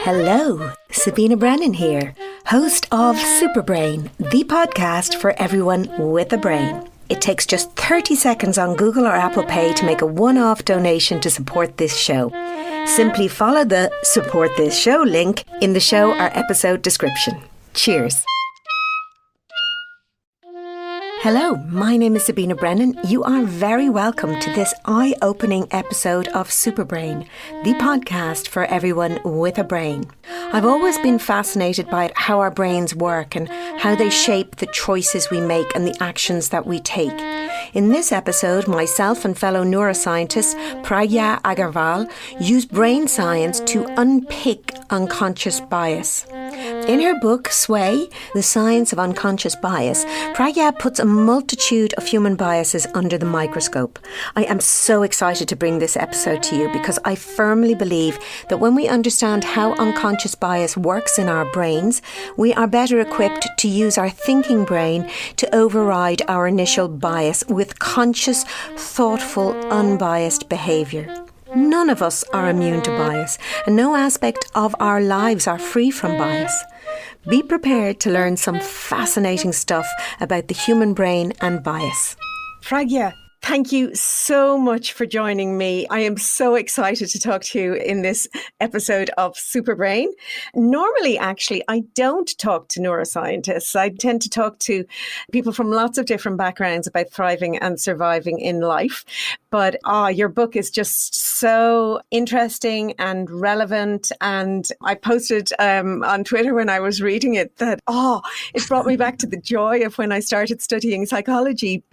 Hello, Sabina Brennan here, host of Superbrain, the podcast for everyone with a brain. It takes just 30 seconds on Google or Apple Pay to make a one-off donation to support this show. Simply follow the Support This Show link in the show or episode description. Cheers. Hello, my name is Sabina Brennan. You are very welcome to this eye-opening episode of Superbrain, the podcast for everyone with a brain. I've always been fascinated by how our brains work and how they shape the choices we make and the actions that we take. In this episode, myself and fellow neuroscientist Pragya Agarwal use brain science to unpick unconscious bias. In her book, Sway, The Science of Unconscious Bias, Pragya puts a multitude of human biases under the microscope. I am so excited to bring this episode to you because I firmly believe that when we understand how unconscious bias works in our brains, we are better equipped to use our thinking brain to override our initial bias with conscious, thoughtful, unbiased behaviour. None of us are immune to bias, and no aspect of our lives are free from bias. Be prepared to learn some fascinating stuff about the human brain and bias. Pragya, thank you so much for joining me. I am so excited to talk to you in this episode of Superbrain. Normally, actually, I don't talk to neuroscientists. I tend to talk to people from lots of different backgrounds about thriving and surviving in life. But your book is just so interesting and relevant. And I posted on Twitter when I was reading it that, it brought me back to the joy of when I started studying psychology.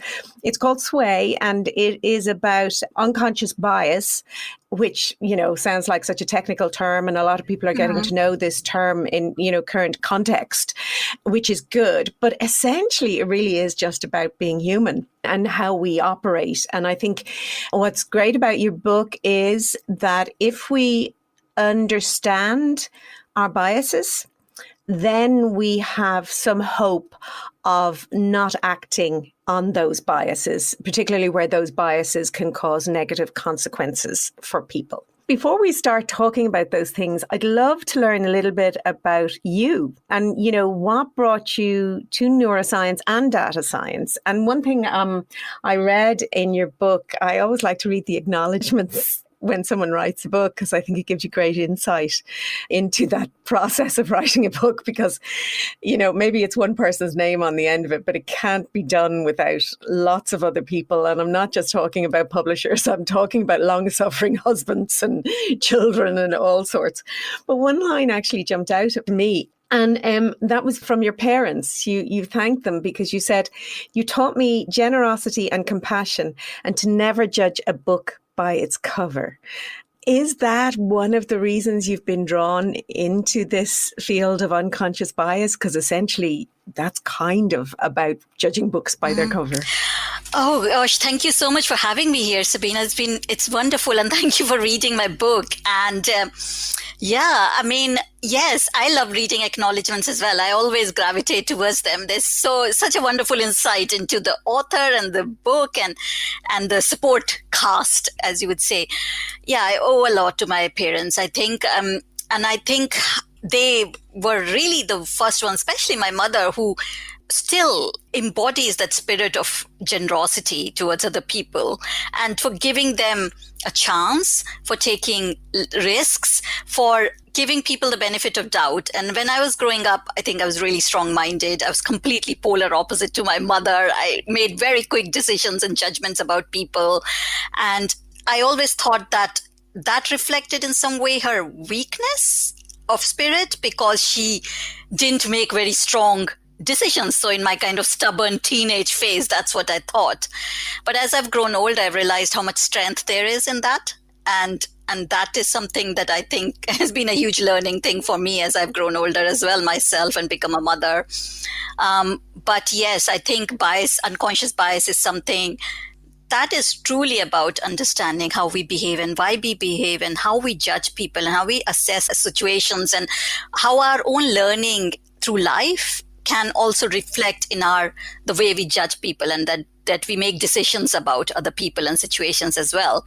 It's called Sway, and it is about unconscious bias, which, sounds like such a technical term. And a lot of people are getting to know this term in, current context, which is good. But essentially, it really is just about being human and how we operate. And I think what's great about your book is that if we understand our biases, then we have some hope of not acting on those biases, particularly where those biases can cause negative consequences for people. Before we start talking about those things, I'd love to learn a little bit about you and, what brought you to neuroscience and data science. And one thing I read in your book, I always like to read the acknowledgements when someone writes a book, because I think it gives you great insight into that process of writing a book, because, maybe it's one person's name on the end of it, but it can't be done without lots of other people. And I'm not just talking about publishers, I'm talking about long-suffering husbands and children and all sorts. But one line actually jumped out at me. And that was from your parents. You thanked them because you said, "You taught me generosity and compassion and to never judge a book by its cover." Is that one of the reasons you've been drawn into this field of unconscious bias? Because essentially that's kind of about judging books by their cover. Oh gosh, thank you so much for having me here, Sabina. It's wonderful, and thank you for reading my book. And yes, I love reading acknowledgements as well. I always gravitate towards them. There's such a wonderful insight into the author and the book and the support cast, as you would say. Yeah, I owe a lot to my parents, I think. And I think they were really the first ones, especially my mother, who still embodies that spirit of generosity towards other people and for giving them a chance, for taking risks, for giving people the benefit of doubt. And when I was growing up, I think I was really strong-minded. I was completely polar opposite to my mother. I made very quick decisions and judgments about people. And I always thought that reflected in some way her weakness of spirit, because she didn't make very strong decisions. So in my kind of stubborn teenage phase, that's what I thought. But as I've grown older, I've realized how much strength there is in that. And that is something that I think has been a huge learning thing for me as I've grown older as well myself and become a mother. But yes, I think unconscious bias is something that is truly about understanding how we behave and why we behave and how we judge people and how we assess situations and how our own learning through life can also reflect in the way we judge people, and that we make decisions about other people and situations as well.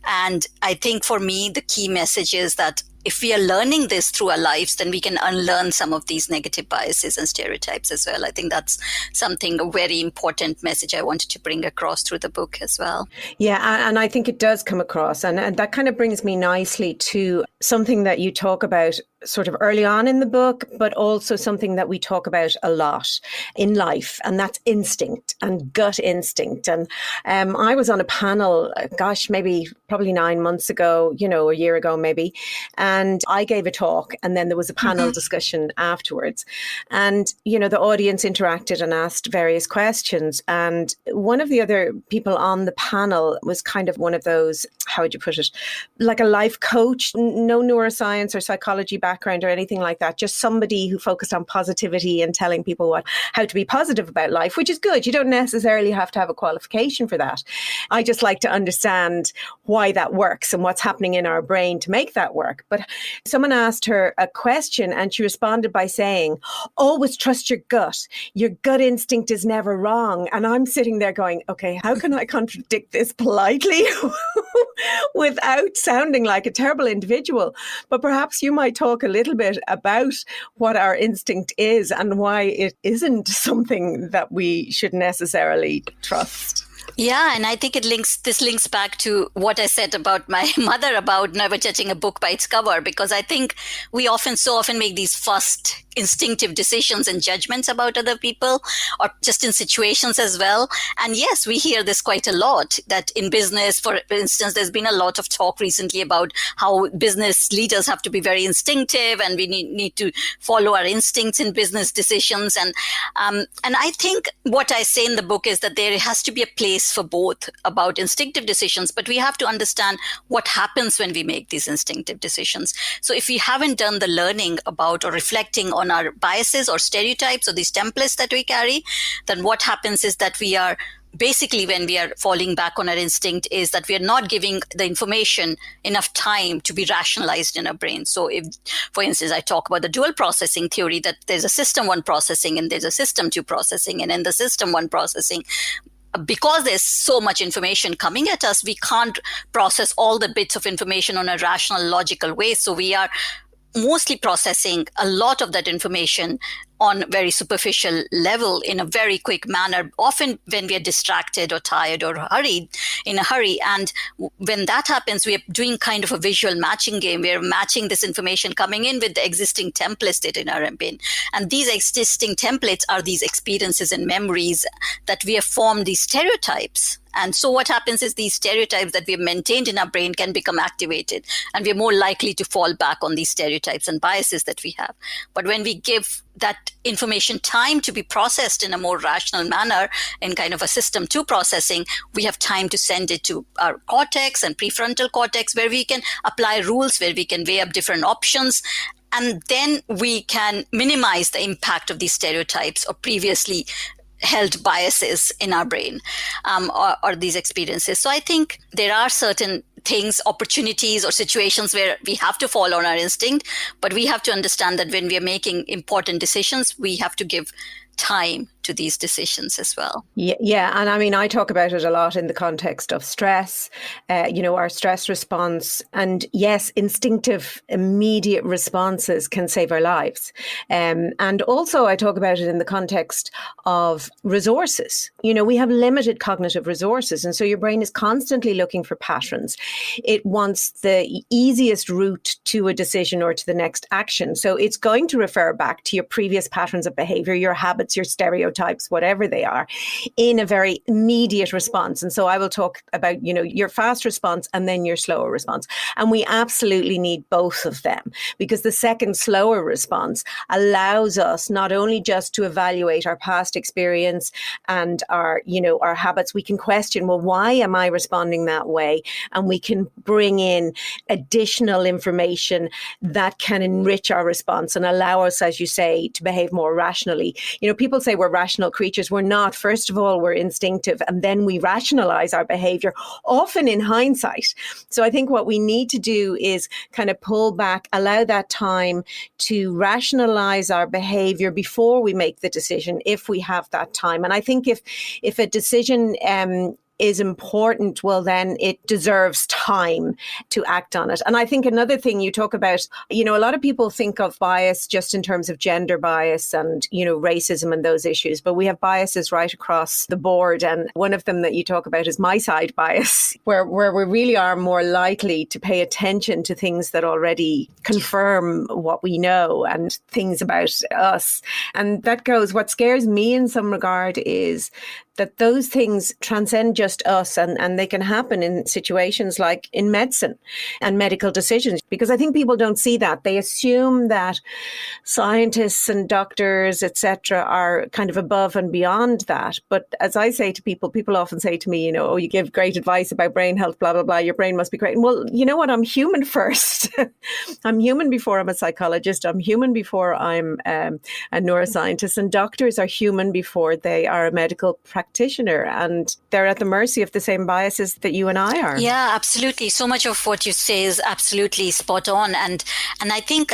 And I think for me, the key message is that if we are learning this through our lives, then we can unlearn some of these negative biases and stereotypes as well. I think that's something, a very important message I wanted to bring across through the book as well. Yeah, and I think it does come across. And that kind of brings me nicely to something that you talk about sort of early on in the book, but also something that we talk about a lot in life, and that's instinct and gut instinct. And I was on a panel, probably 9 months ago, a year ago maybe, and I gave a talk, and then there was a panel discussion afterwards. And, the audience interacted and asked various questions. And one of the other people on the panel was kind of one of those, how would you put it, like a life coach, no neuroscience or psychology background or anything like that, just somebody who focused on positivity and telling people how to be positive about life, which is good. You don't necessarily have to have a qualification for that. I just like to understand why that works and what's happening in our brain to make that work. But someone asked her a question and she responded by saying, always trust your gut. Your gut instinct is never wrong. And I'm sitting there going, okay, how can I contradict this politely without sounding like a terrible individual? But perhaps you might talk a little bit about what our instinct is and why it isn't something that we should necessarily trust. Yeah, and I think this links back to what I said about my mother about never judging a book by its cover, because I think we so often make these first instinctive decisions and judgments about other people, or just in situations as well. And yes, we hear this quite a lot, that in business, for instance, there's been a lot of talk recently about how business leaders have to be very instinctive and we need to follow our instincts in business decisions. And I think what I say in the book is that there has to be a place for both about instinctive decisions, but we have to understand what happens when we make these instinctive decisions. So if we haven't done the learning about or reflecting on our biases or stereotypes or these templates that we carry, then what happens is that we are basically, when we are falling back on our instinct, is that we are not giving the information enough time to be rationalized in our brain. So if, for instance, I talk about the dual processing theory, that there's a system one processing and there's a system two processing, and in the system one processing, because there's so much information coming at us, we can't process all the bits of information on a rational, logical way. So we are mostly processing a lot of that information on a very superficial level in a very quick manner, often when we are distracted or tired or in a hurry. And when that happens, we are doing kind of a visual matching game. We are matching this information coming in with the existing templates that in our brain. And these existing templates are these experiences and memories that we have formed, these stereotypes. And so what happens is these stereotypes that we have maintained in our brain can become activated, and we are more likely to fall back on these stereotypes and biases that we have. But when we give that information time to be processed in a more rational manner, in kind of a system two processing, we have time to send it to our cortex and prefrontal cortex, where we can apply rules, where we can weigh up different options. And then we can minimize the impact of these stereotypes or previously held biases in our brain, or these experiences. So I think there are certain things, opportunities or situations where we have to follow on our instinct, but we have to understand that when we are making important decisions, we have to give time to these decisions as well. Yeah. And I mean, I talk about it a lot in the context of stress, our stress response. And yes, instinctive, immediate responses can save our lives. And also I talk about it in the context of resources. We have limited cognitive resources. And so your brain is constantly looking for patterns. It wants the easiest route to a decision or to the next action. So it's going to refer back to your previous patterns of behavior, your habits, your stereotypes, whatever they are, in a very immediate response. And so I will talk about, your fast response and then your slower response. And we absolutely need both of them, because the second slower response allows us not only just to evaluate our past experience and our habits. We can question, well, why am I responding that way? And we can bring in additional information that can enrich our response and allow us, as you say, to behave more rationally. People say we're rational creatures. We're not. First of all, we're instinctive, and then we rationalize our behavior, often in hindsight. So I think what we need to do is kind of pull back, allow that time to rationalize our behavior before we make the decision, if we have that time. And I think if a decision is important, well, then it deserves time to act on it. And I think another thing you talk about, a lot of people think of bias just in terms of gender bias and, racism and those issues, but we have biases right across the board. And one of them that you talk about is my side bias, where we really are more likely to pay attention to things that already confirm what we know and things about us. And that goes, what scares me in some regard is that those things transcend just us, and they can happen in situations like in medicine and medical decisions, because I think people don't see that. They assume that scientists and doctors, etc., are kind of above and beyond that. But as I say to people often say to me, oh, you give great advice about brain health, blah, blah, blah, your brain must be great. And well, you know what? I'm human first. I'm human before I'm a psychologist. I'm human before I'm a neuroscientist. And doctors are human before they are a medical practitioner, and they're at the mercy of the same biases that you and I are. Yeah, absolutely. So much of what you say is absolutely spot on. And I think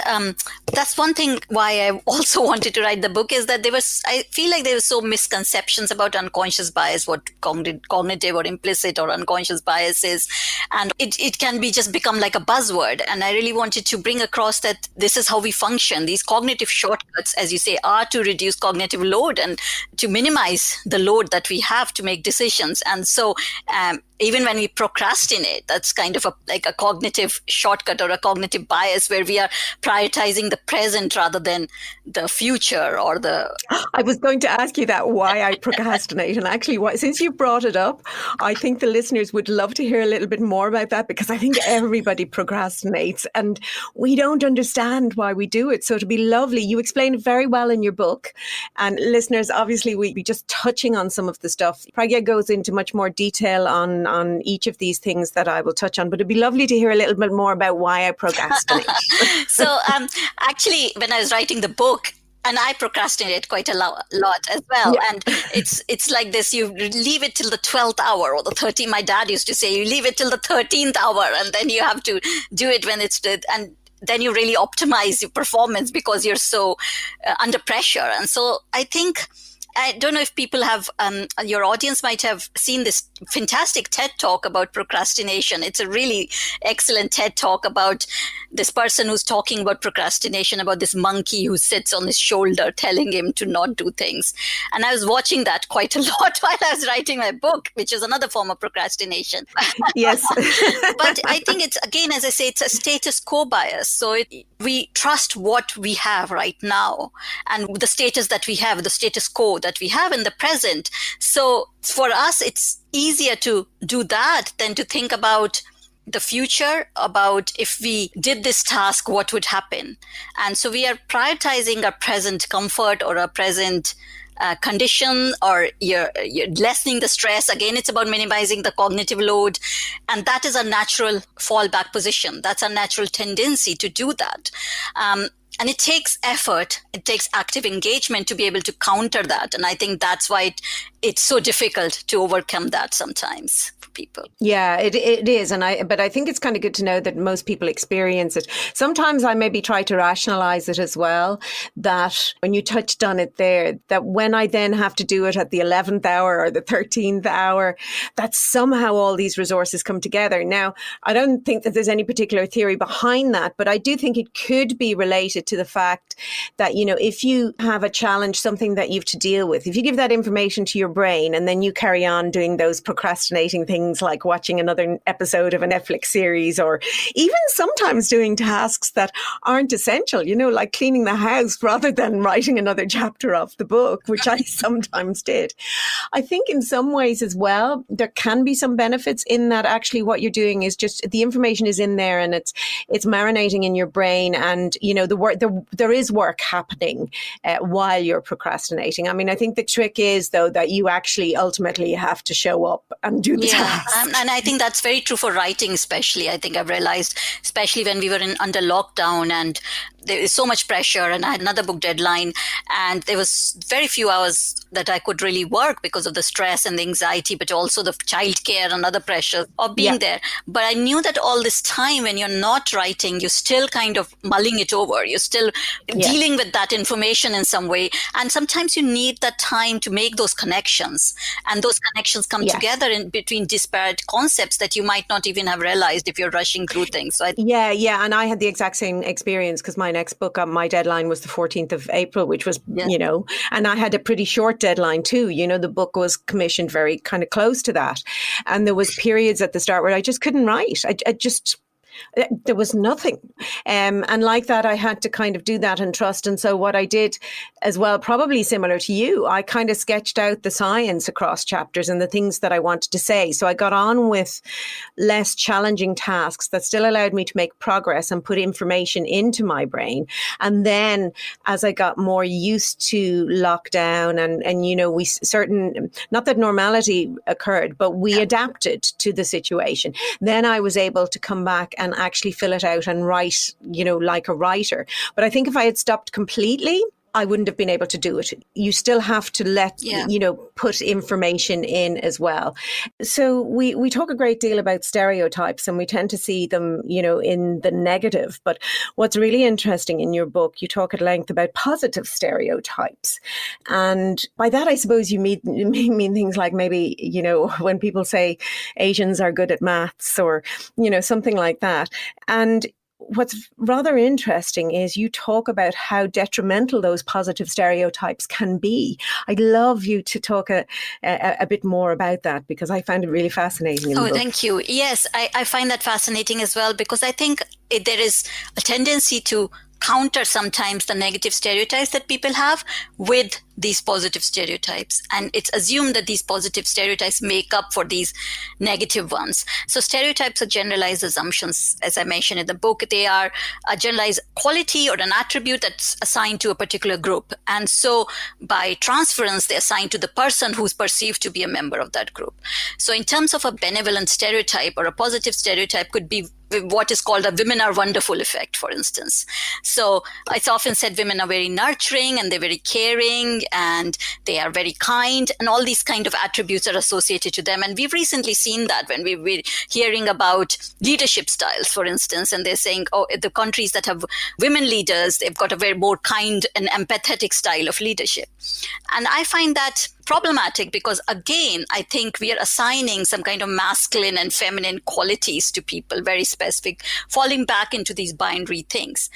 that's one thing why I also wanted to write the book, is that I feel like there were so misconceptions about unconscious bias, what cognitive or implicit or unconscious bias is. And it can be just become like a buzzword. And I really wanted to bring across that this is how we function. These cognitive shortcuts, as you say, are to reduce cognitive load and to minimize the load that we have to make decisions. And so even when we procrastinate, that's kind of like a cognitive shortcut or a cognitive bias, where we are prioritizing the present rather than the future or the... I was going to ask you that, why I procrastinate. And actually, since you brought it up, I think the listeners would love to hear a little bit more about that, because I think everybody procrastinates and we don't understand why we do it. So it'd be lovely. You explain it very well in your book. And listeners, obviously, we'll be just touching on some of the stuff. Pragya goes into much more detail on each of these things that I will touch on, but it'd be lovely to hear a little bit more about why I procrastinate. So actually, when I was writing the book, and I procrastinate quite a lot as well. Yeah. And it's like this, you leave it till the 12th hour or the 13th. My dad used to say, you leave it till the 13th hour and then you have to do it when it's did. And then you really optimize your performance because you're so under pressure. And so I think, I don't know if people have, your audience might have seen this fantastic TED talk about procrastination. It's a really excellent TED talk about this person who's talking about procrastination, about this monkey who sits on his shoulder telling him to not do things. And I was watching that quite a lot while I was writing my book, which is another form of procrastination. Yes. But I think it's, again, as I say, it's a status quo bias. So we trust what we have right now and the status that we have, the status quo that we have in the present. So for us, it's easier to do that than to think about the future, about if we did this task, what would happen. And so we are prioritizing our present comfort or our present condition, or you're lessening the stress. Again, it's about minimizing the cognitive load. And that is a natural fallback position. That's a natural tendency to do that. And it takes effort, it takes active engagement to be able to counter that. And I think that's why it's so difficult to overcome that sometimes for people. Yeah, it is. But I think it's kind of good to know that most people experience it. Sometimes I maybe try to rationalize it as well, that when you touched on it there, that when I then have to do it at the 11th hour or the 13th hour, that somehow all these resources come together. Now, I don't think that there's any particular theory behind that, but I do think it could be related to the fact that, if you have a challenge, something that you have to deal with, if you give that information to your brain and then you carry on doing those procrastinating things like watching another episode of a Netflix series, or even sometimes doing tasks that aren't essential, like cleaning the house rather than writing another chapter of the book, which I sometimes did. I think in some ways as well, there can be some benefits in that actually what you're doing is just the information is in there and it's marinating in your brain, and, there is work happening while you're procrastinating. I mean, I think the trick is, though, that you actually ultimately have to show up and do the task. And I think that's very true for writing, especially. I think I've realized, especially when we were under lockdown and there is so much pressure, and I had another book deadline, and there was very few hours that I could really work because of the stress and the anxiety, but also the childcare and other pressures of being there. But I knew that all this time when you're not writing, you're still kind of mulling it over. You're still dealing with that information in some way. And sometimes you need that time to make those connections. And those connections come together in between disparate concepts that you might not even have realized if you're rushing through things. So and I had the exact same experience because my next book, my deadline was the 14th of April, which was, and I had a pretty short deadline too. The book was commissioned very kind of close to that. And there was periods at the start where I just couldn't write. There was nothing. And like that, I had to kind of do that and trust. And so what I did as well, probably similar to you, I kind of sketched out the science across chapters and the things that I wanted to say. So I got on with less challenging tasks that still allowed me to make progress and put information into my brain. And then as I got more used to lockdown and we not that normality occurred, but we adapted to the situation. Then I was able to come back and actually fill it out and write, like a writer. But I think if I had stopped completely, I wouldn't have been able to do it. You still have to put information in as well. So we talk a great deal about stereotypes and we tend to see them, in the negative. But what's really interesting in your book, you talk at length about positive stereotypes. And by that, I suppose you mean things like maybe, when people say Asians are good at maths or, something like that. And what's rather interesting is you talk about how detrimental those positive stereotypes can be. I'd love you to talk a bit more about that because I found it really fascinating. Thank you. Yes, I find that fascinating as well because I think there is a tendency to counter sometimes the negative stereotypes that people have with these positive stereotypes. And it's assumed that these positive stereotypes make up for these negative ones. So stereotypes are generalized assumptions. As I mentioned in the book, they are a generalized quality or an attribute that's assigned to a particular group. And so by transference, they're assigned to the person who's perceived to be a member of that group. So in terms of a benevolent stereotype or a positive stereotype could be what is called a women are wonderful effect, for instance. So it's often said women are very nurturing and they're very caring and they are very kind, and all these kind of attributes are associated to them. And we've recently seen that when we were hearing about leadership styles, for instance, and they're saying, the countries that have women leaders, they've got a very more kind and empathetic style of leadership. And I find that problematic because, again, I think we are assigning some kind of masculine and feminine qualities to people, very specific, falling back into these binary things.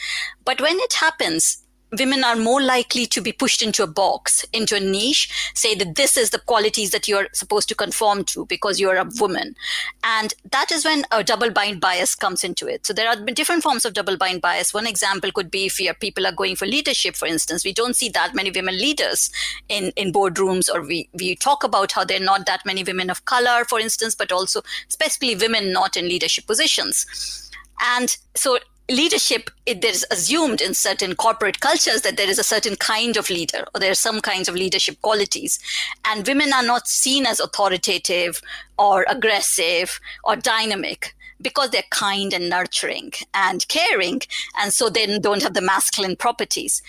But when it happens, women are more likely to be pushed into a box, into a niche, say that this is the qualities that you're supposed to conform to because you're a woman. And that is when a double-bind bias comes into it. So there are different forms of double-bind bias. One example could be if people are going for leadership, for instance. We don't see that many women leaders in boardrooms, or we talk about how there are not that many women of color, for instance, but also specifically women not in leadership positions. And so leadership, there's assumed in certain corporate cultures that there is a certain kind of leader, or there are some kinds of leadership qualities. And women are not seen as authoritative or aggressive or dynamic because they're kind and nurturing and caring. And so they don't have the masculine properties.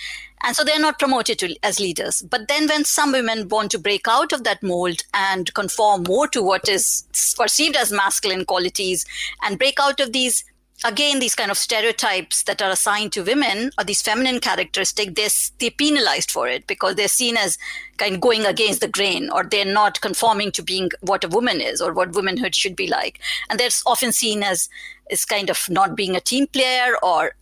And so they're not promoted as leaders. But then when some women want to break out of that mold and conform more to what is perceived as masculine qualities and break out of these kind of stereotypes that are assigned to women, or these feminine characteristics, they're penalized for it because they're seen as kind of going against the grain, or they're not conforming to being what a woman is or what womanhood should be like. And they're often seen as kind of not being a team player or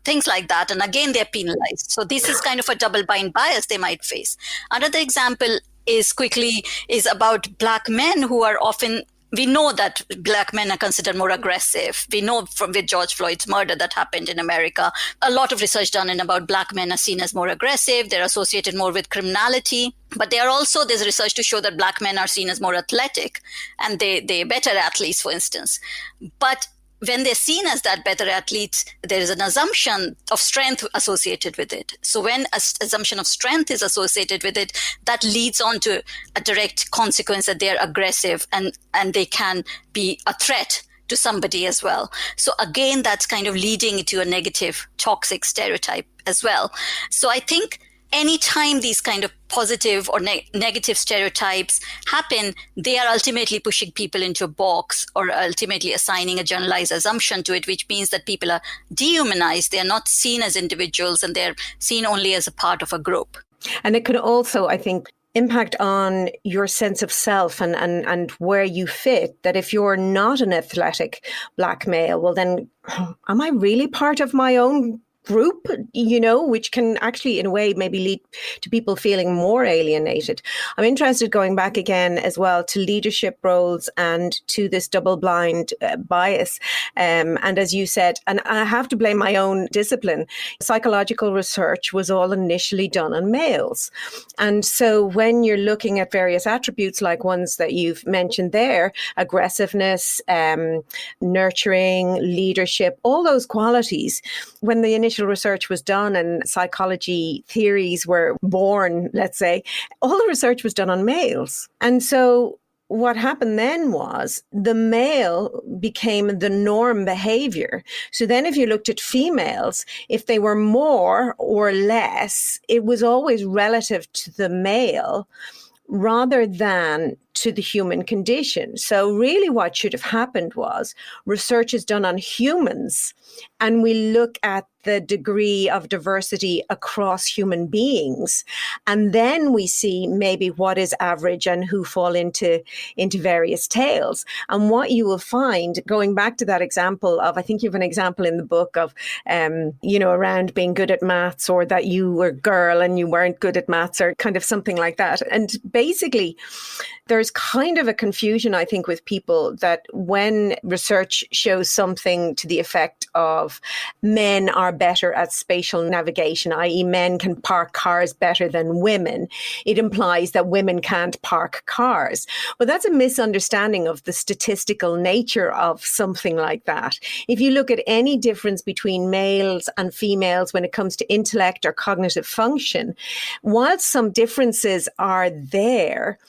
things like that. And again, they're penalized. So this is kind of a double-bind bias they might face. Another example is about Black men who are often... We know that Black men are considered more aggressive. We know with George Floyd's murder that happened in America, a lot of research done about Black men are seen as more aggressive. They're associated more with criminality. But there's research to show that Black men are seen as more athletic, and they're better athletes, for instance. But when they're seen as that better athletes, there is an assumption of strength associated with it. So when an assumption of strength is associated with it, that leads on to a direct consequence that they're aggressive and they can be a threat to somebody as well. So again, that's kind of leading to a negative, toxic stereotype as well. So I think anytime these kind of positive or negative stereotypes happen, they are ultimately pushing people into a box or ultimately assigning a generalized assumption to it, which means that people are dehumanized. They are not seen as individuals and they're seen only as a part of a group. And it could also, I think, impact on your sense of self and where you fit, that if you're not an athletic Black male, well then, am I really part of my own group, which can actually in a way maybe lead to people feeling more alienated. I'm interested going back again as well to leadership roles and to this double-blind bias. And as you said, and I have to blame my own discipline, psychological research was all initially done on males. And so when you're looking at various attributes like ones that you've mentioned there, aggressiveness, nurturing, leadership, all those qualities, when the initial research was done and psychology theories were born, let's say, all the research was done on males. And so what happened then was the male became the norm behavior. So then if you looked at females, if they were more or less, it was always relative to the male rather than to the human condition. So really what should have happened was research is done on humans and we look at the degree of diversity across human beings. And then we see maybe what is average and who fall into various tails. And what you will find, going back to that example of, I think you have an example in the book of, around being good at maths, or that you were a girl and you weren't good at maths, or kind of something like that. And basically, there's kind of a confusion, I think, with people that when research shows something to the effect of men are better at spatial navigation, i.e. men can park cars better than women, it implies that women can't park cars. But that's a misunderstanding of the statistical nature of something like that. If you look at any difference between males and females when it comes to intellect or cognitive function, while some differences are there,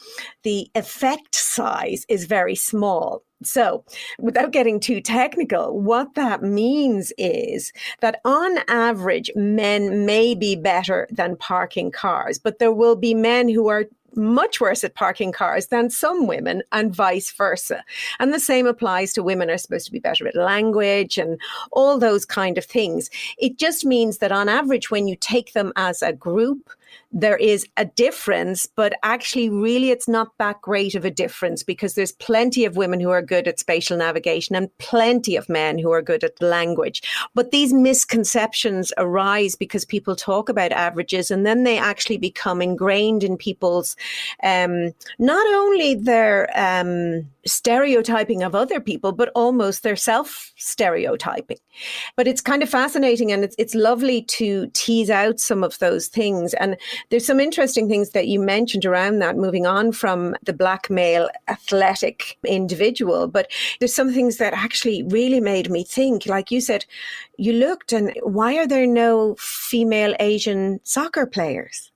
the effect size is very small. So without getting too technical, what that means is that on average, men may be better than parking cars, but there will be men who are much worse at parking cars than some women, and vice versa. And the same applies to women are supposed to be better at language and all those kind of things. It just means that on average, when you take them as a group, there is a difference, but actually really it's not that great of a difference, because there's plenty of women who are good at spatial navigation and plenty of men who are good at language. But these misconceptions arise because people talk about averages and then they actually become ingrained in people's, not only their stereotyping of other people, but almost their self-stereotyping. But it's kind of fascinating, and it's lovely to tease out some of those things. And there's some interesting things that you mentioned around that, moving on from the Black male athletic individual. But there's some things that actually really made me think. Like you said, you looked and why are there no female Asian soccer players?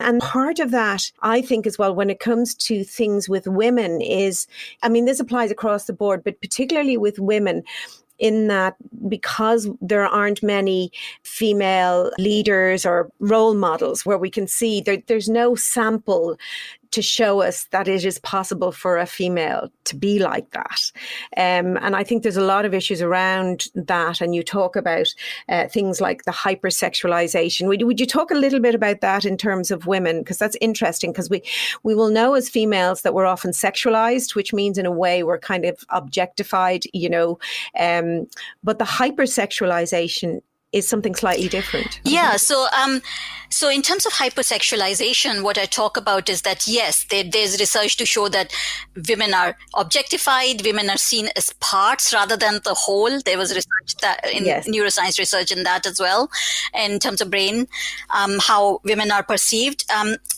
And part of that, I think as well, when it comes to things with women is, I mean, this applies across the board, but particularly with women, in that because there aren't many female leaders or role models where we can see there's no sample to show us that it is possible for a female to be like that. And I think there's a lot of issues around that. And you talk about things like the hypersexualization. Would you talk a little bit about that in terms of women? Because that's interesting, because we will know as females that we're often sexualized, which means in a way we're kind of objectified, but the hypersexualization is something slightly different. Yeah. So in terms of hypersexualization, what I talk about is that, yes, there's research to show that women are objectified, women are seen as parts rather than the whole. There was research that in neuroscience research in that as well, in terms of brain, how women are perceived.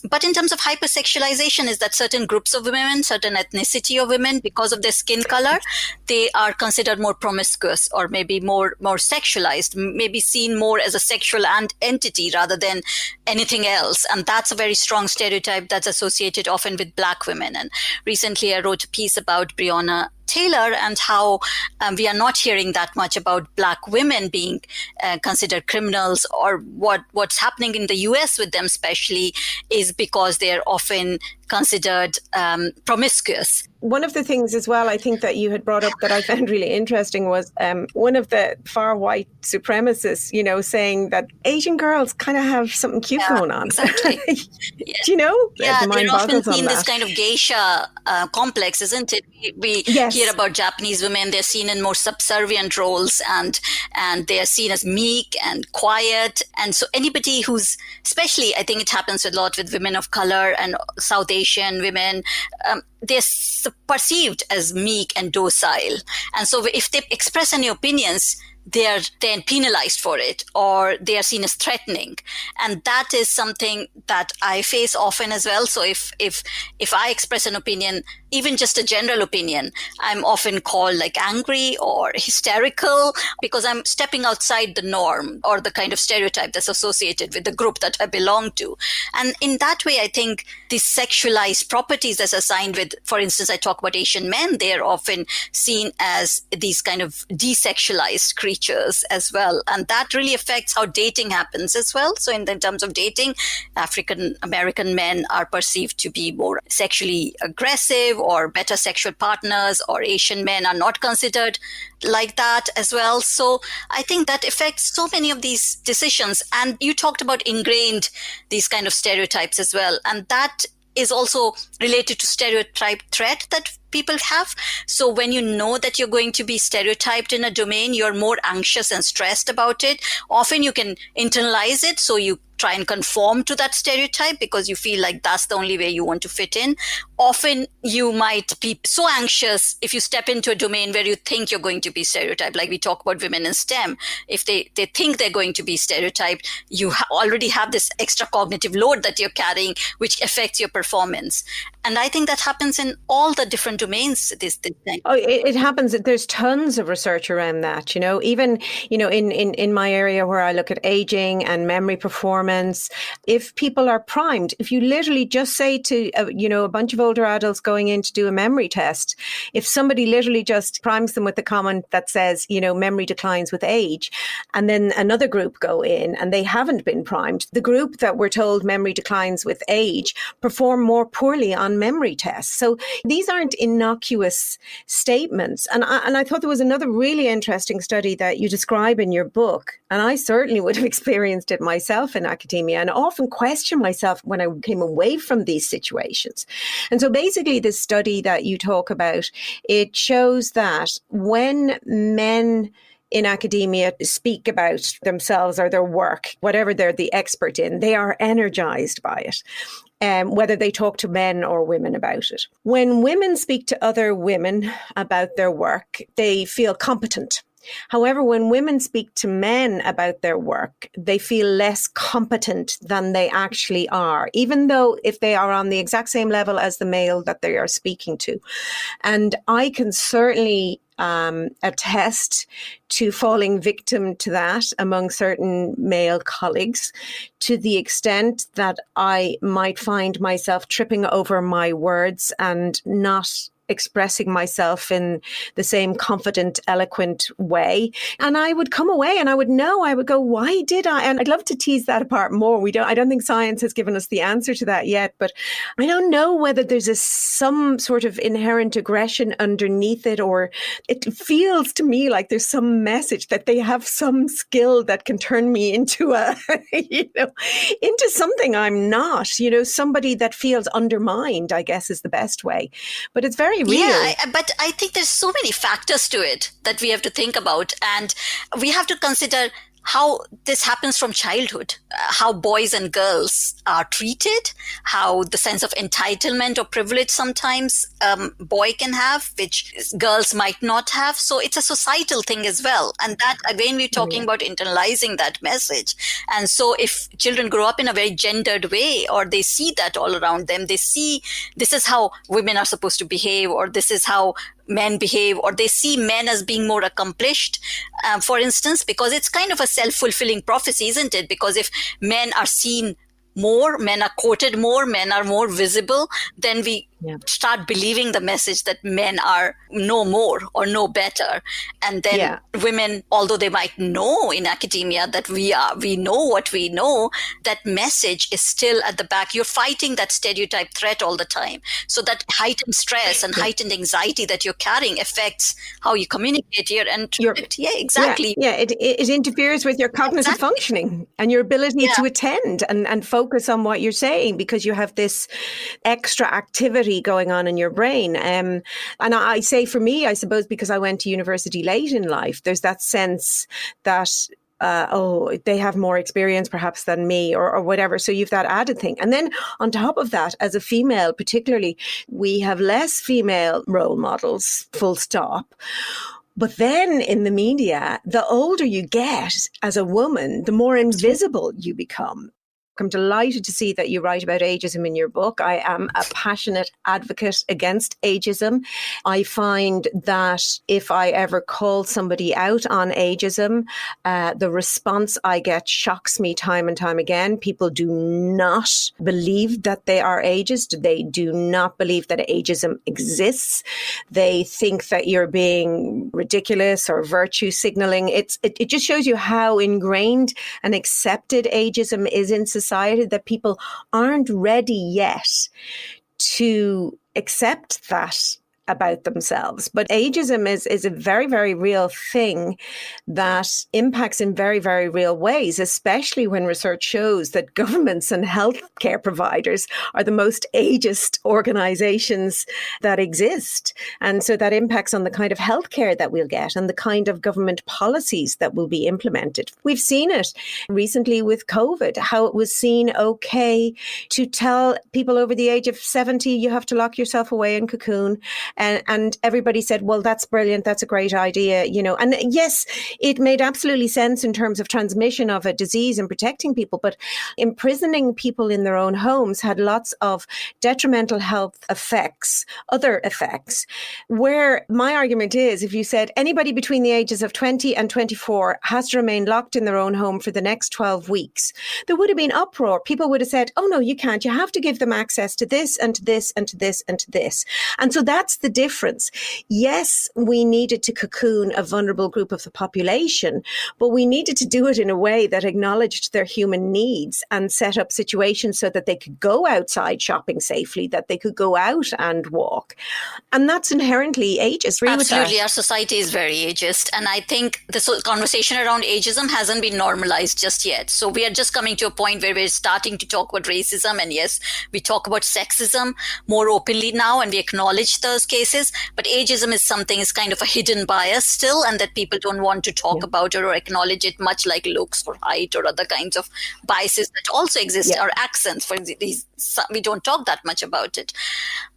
But in terms of hypersexualization is that certain groups of women, certain ethnicity of women, because of their skin color, they are considered more promiscuous or maybe more sexualized, maybe seen more as a sexual entity rather than anything else. And that's a very strong stereotype that's associated often with Black women. And recently I wrote a piece about Breonna Taylor, and how we are not hearing that much about Black women being considered criminals, or what's happening in the US with them especially is because they're often considered promiscuous. One of the things as well, I think that you had brought up that I found really interesting was one of the far white supremacists, saying that Asian girls kind of have something cute going on. Exactly. Do you know? Yeah, they're often seen this kind of geisha complex, isn't it? We hear about Japanese women, they're seen in more subservient roles, and they are seen as meek and quiet. And so anybody who's, especially I think it happens a lot with women of color and South Asian women, they're perceived as meek and docile. And so if they express any opinions, they are then penalized for it, or they are seen as threatening. And that is something that I face often as well. So if I express an opinion, even just a general opinion, I'm often called like angry or hysterical because I'm stepping outside the norm or the kind of stereotype that's associated with the group that I belong to. And in that way, I think these sexualized properties that's assigned with, for instance, I talk about Asian men, they're often seen as these kind of desexualized creatures as well. And that really affects how dating happens as well. So in terms of dating, African American men are perceived to be more sexually aggressive or better sexual partners, or Asian men are not considered like that as well. So I think that affects so many of these decisions. And you talked about ingrained these kind of stereotypes as well. And that is also related to stereotype threat that people have. So when you know that you're going to be stereotyped in a domain, you're more anxious and stressed about it. Often you can internalize it, so you try and conform to that stereotype because you feel like that's the only way you want to fit in. Often you might be so anxious if you step into a domain where you think you're going to be stereotyped, like we talk about women in STEM. If they think they're going to be stereotyped, you already have this extra cognitive load that you're carrying, which affects your performance. And I think that happens in all the different domains. This thing. Oh, it happens. There's tons of research around that. Even in my area where I look at aging and memory performance, if people are primed, if you literally just say to a bunch of older adults going in to do a memory test, if somebody literally just primes them with the comment that says memory declines with age, and then another group go in and they haven't been primed, the group that we're told memory declines with age perform more poorly on memory tests. So these aren't innocuous statements. And I thought there was another really interesting study that you describe in your book. And I certainly would have experienced it myself in academia, and often question myself when I came away from these situations. And so basically this study that you talk about, it shows that when men in academia speak about themselves or their work, whatever they're the expert in, they are energized by it. Whether they talk to men or women about it. When women speak to other women about their work, they feel competent. However, when women speak to men about their work, they feel less competent than they actually are, even though if they are on the exact same level as the male that they are speaking to. And I can certainly attest to falling victim to that among certain male colleagues, to the extent that I might find myself tripping over my words and not expressing myself in the same confident, eloquent way. And I would come away and I would go, why did I? And I'd love to tease that apart more. I don't think science has given us the answer to that yet, but I don't know whether there's some sort of inherent aggression underneath it, or it feels to me like there's some message that they have some skill that can turn me into into something I'm not, somebody that feels undermined, I guess is the best way. But it's very real. Yeah, but I think there's so many factors to it that we have to think about. And we have to consider how this happens from childhood, how boys and girls are treated, how the sense of entitlement or privilege sometimes boy can have, which girls might not have. So it's a societal thing as well. And that, again, we're talking about internalizing that message. And so if children grow up in a very gendered way, or they see that all around them, they see this is how women are supposed to behave, or this is how men behave, or they see men as being more accomplished, for instance, because it's kind of a self-fulfilling prophecy, isn't it? Because if men are seen more, men are quoted more, men are more visible, then we start believing the message that men are know more or know better. And then women, although they might know in academia that we know what we know, that message is still at the back. You're fighting that stereotype threat all the time. So that heightened stress and heightened anxiety that you're carrying affects how you communicate here. And exactly. It interferes with your cognitive functioning and your ability to attend and focus on what you're saying, because you have this extra activity going on in your brain. And I say, for me, I suppose, because I went to university late in life, there's that sense that they have more experience perhaps than me or whatever. So you've that added thing. And then on top of that, as a female particularly, we have less female role models, full stop. But then in the media, the older you get as a woman, the more invisible you become. I'm delighted to see that you write about ageism in your book. I am a passionate advocate against ageism. I find that if I ever call somebody out on ageism, the response I get shocks me time and time again. People do not believe that they are ageist. They do not believe that ageism exists. They think that you're being ridiculous or virtue signaling. It just shows you how ingrained and accepted ageism is in society, that people aren't ready yet to accept that about themselves. But ageism is a very, very real thing that impacts in very, very real ways, especially when research shows that governments and healthcare providers are the most ageist organizations that exist. And so that impacts on the kind of healthcare that we'll get and the kind of government policies that will be implemented. We've seen it recently with COVID, how it was seen okay to tell people over the age of 70, you have to lock yourself away in cocoon. And everybody said, well, that's brilliant. That's a great idea, you know. And yes, it made absolutely sense in terms of transmission of a disease and protecting people. But imprisoning people in their own homes had lots of detrimental health effects, other effects, where my argument is, if you said anybody between the ages of 20 and 24 has to remain locked in their own home for the next 12 weeks, there would have been uproar. People would have said, oh, no, you can't. You have to give them access to this and to this and to this and to this. And so that's the difference. Yes, we needed to cocoon a vulnerable group of the population, but we needed to do it in a way that acknowledged their human needs and set up situations so that they could go outside shopping safely, that they could go out and walk. And that's inherently ageist. Absolutely. Our society is very ageist. And I think the conversation around ageism hasn't been normalized just yet. So we are just coming to a point where we're starting to talk about racism. And yes, we talk about sexism more openly now, and we acknowledge those cases. But ageism is kind of a hidden bias still, and that people don't want to talk about it or acknowledge it, much like looks or height or other kinds of biases that also exist, or accents. For these, we don't talk that much about it.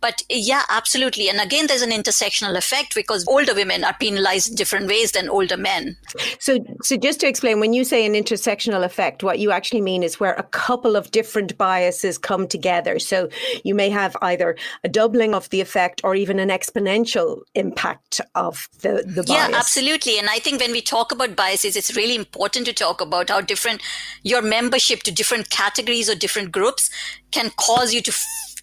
But yeah, absolutely. And again, there's an intersectional effect because older women are penalized in different ways than older men. So just to explain, when you say an intersectional effect, what you actually mean is where a couple of different biases come together. So you may have either a doubling of the effect or even an exponential impact of the bias. Yeah, absolutely. And I think when we talk about biases, it's really important to talk about how different your membership to different categories or different groups can cause you to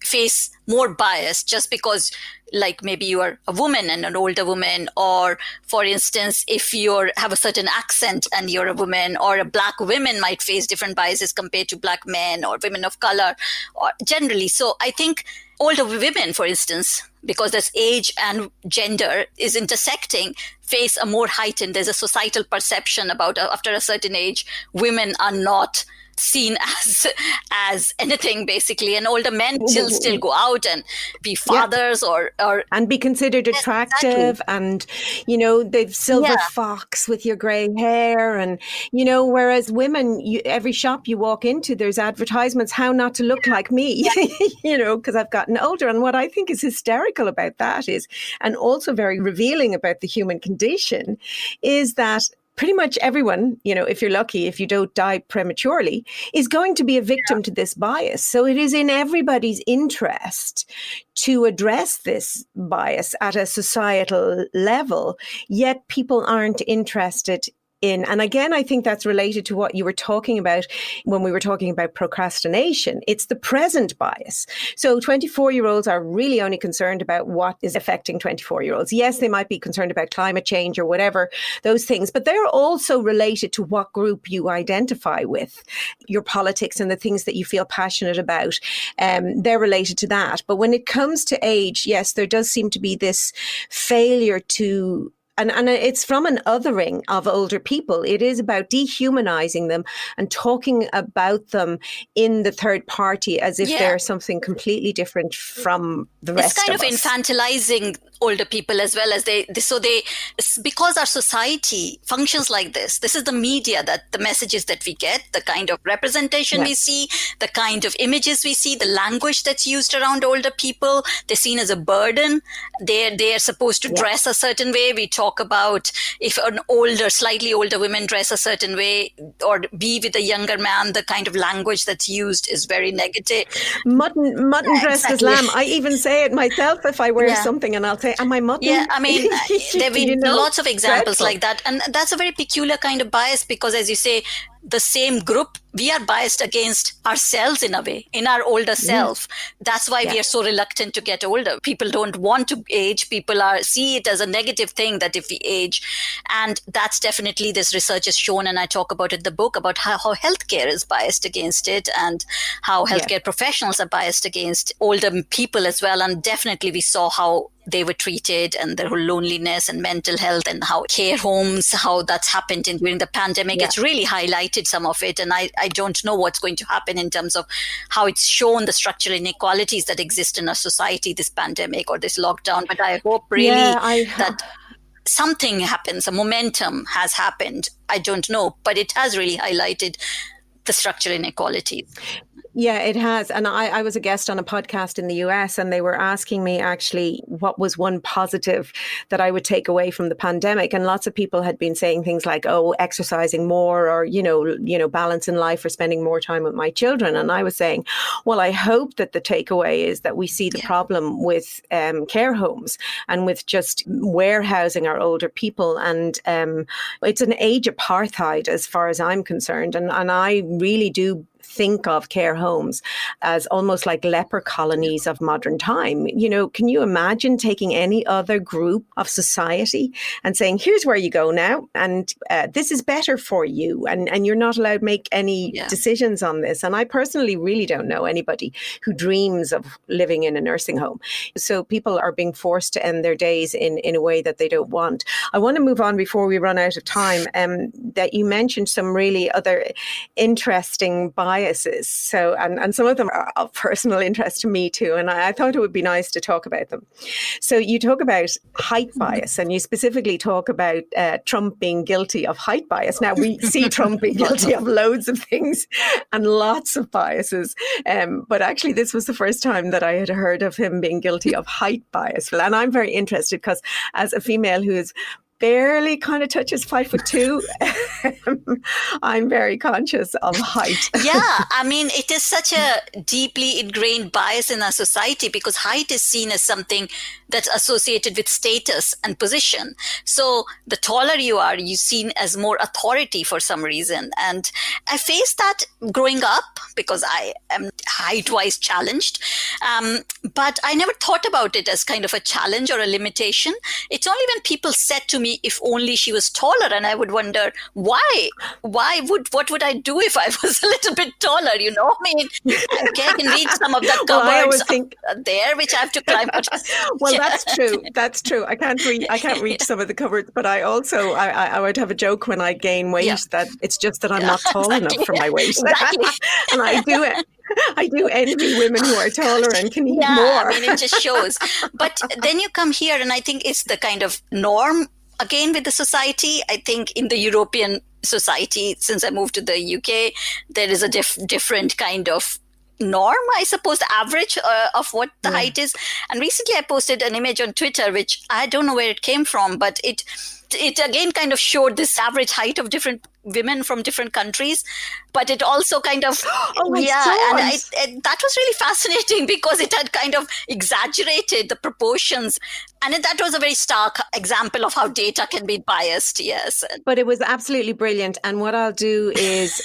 face more bias just because, like, maybe you are a woman and an older woman, or for instance, if you have a certain accent and you're a woman, or a black woman might face different biases compared to black men or women of color, or generally. So I think older women, for instance, because there's age and gender is intersecting, face a more heightened, there's a societal perception about after a certain age, women are not seen as anything, basically, and older men still go out and be fathers or and be considered attractive, and they've silver fox with your gray hair, and whereas women, every shop you walk into, there's advertisements how not to look like me, because I've gotten older. And what I think is hysterical about that is, and also very revealing about the human condition, is that pretty much everyone, if you're lucky, if you don't die prematurely, is going to be a victim to this bias. So it is in everybody's interest to address this bias at a societal level, yet people aren't interested and again, I think that's related to what you were talking about when we were talking about procrastination. It's the present bias. So 24-year-olds are really only concerned about what is affecting 24-year-olds. Yes, they might be concerned about climate change or whatever, those things, but they're also related to what group you identify with, your politics and the things that you feel passionate about. They're related to that. But when it comes to age, yes, there does seem to be this failure to, and it's from an othering of older people. It is about dehumanizing them and talking about them in the third party as if they're something completely different from the rest of us. It's kind of infantilizing older people as well, as because our society functions like this. This is the media, that the messages that we get, the kind of representation we see, the kind of images we see, the language that's used around older people. They're seen as a burden. They're supposed to dress a certain way. We talk about if slightly older women dress a certain way or be with a younger man, the kind of language that's used is very negative. Mutton dressed as lamb. I even say it myself if I wear something, and I'll say, am I mutton? Yeah, I mean, there have been lots of examples like that. And that's a very peculiar kind of bias because, as you say, the same group, we are biased against ourselves in a way, in our older self. That's why we are so reluctant to get older. People don't want to age. People see it as a negative thing that if we age. And that's definitely, this research has shown, and I talk about it in the book, about how healthcare is biased against it and how healthcare professionals are biased against older people as well. And definitely we saw how they were treated and their whole loneliness and mental health and how care homes, how that's happened during the pandemic. It's really highlighted some of it. And I don't know what's going to happen in terms of how it's shown the structural inequalities that exist in our society, this pandemic or this lockdown. But I hope really that something happens, a momentum has happened. I don't know, but it has really highlighted the structural inequalities. Yeah, it has. And I was a guest on a podcast in the US, and they were asking me actually what was one positive that I would take away from the pandemic. And lots of people had been saying things like, oh, exercising more, or, you know, balance in life, or spending more time with my children. And I was saying, well, I hope that the takeaway is that we see the problem with care homes and with just warehousing our older people. And it's an age apartheid as far as I'm concerned. And I really do think of care homes as almost like leper colonies of modern time. You know, can you imagine taking any other group of society and saying, here's where you go now, and this is better for you, and you're not allowed to make any decisions on this. And I personally really don't know anybody who dreams of living in a nursing home. So people are being forced to end their days in a way that they don't want. I want to move on before we run out of time, that you mentioned some really other interesting biases. So, and some of them are of personal interest to me too. And I thought it would be nice to talk about them. So you talk about height bias, and you specifically talk about Trump being guilty of height bias. Now, we see Trump being guilty of loads of things and lots of biases. But actually, this was the first time that I had heard of him being guilty of height bias. And I'm very interested because as a female who is barely kind of touches 5'2", I'm very conscious of height. Yeah, I mean, it is such a deeply ingrained bias in our society because height is seen as something that's associated with status and position. So the taller you are, you're seen as more authority for some reason. And I faced that growing up because I am height-wise challenged. But I never thought about it as kind of a challenge or a limitation. It's only when people said to me, if only she was taller, and I would wonder, why? What would I do if I was a little bit taller? You know, I mean, I can reach some of the cupboards there, which I have to climb out. Well, that's true. That's true. I can't reach some of the cupboards, but I also I would have a joke when I gain weight that it's just that I'm not tall enough for my weight, and I do it. I do envy women who are taller and can eat more. I mean, it just shows. But then you come here, and I think it's the kind of norm again with the society. I think in the European society, since I moved to the UK, there is a different kind of norm, I suppose, the average of what the height is. And recently I posted an image on Twitter, which I don't know where it came from, but it again kind of showed this average height of different women from different countries, but it also kind of and that was really fascinating because it had kind of exaggerated the proportions, and that was a very stark example of how data can be biased. Yes, but it was absolutely brilliant. And what I'll do is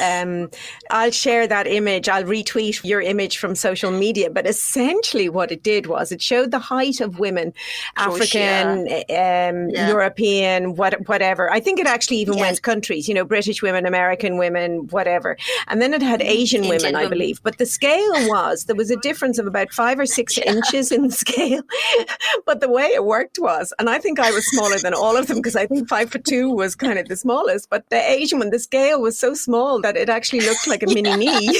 I'll share that image. I'll retweet your image from social media. But essentially, what it did was it showed the height of women, African, European, whatever. I think it actually even went countries. British women, American women, whatever. And then it had Asian women, I believe. But the scale there was a difference of about 5 or 6 inches in the scale. But the way it worked was, and I think I was smaller than all of them because I think 5'2" was kind of the smallest. But the Asian one, the scale was so small that it actually looked like a mini me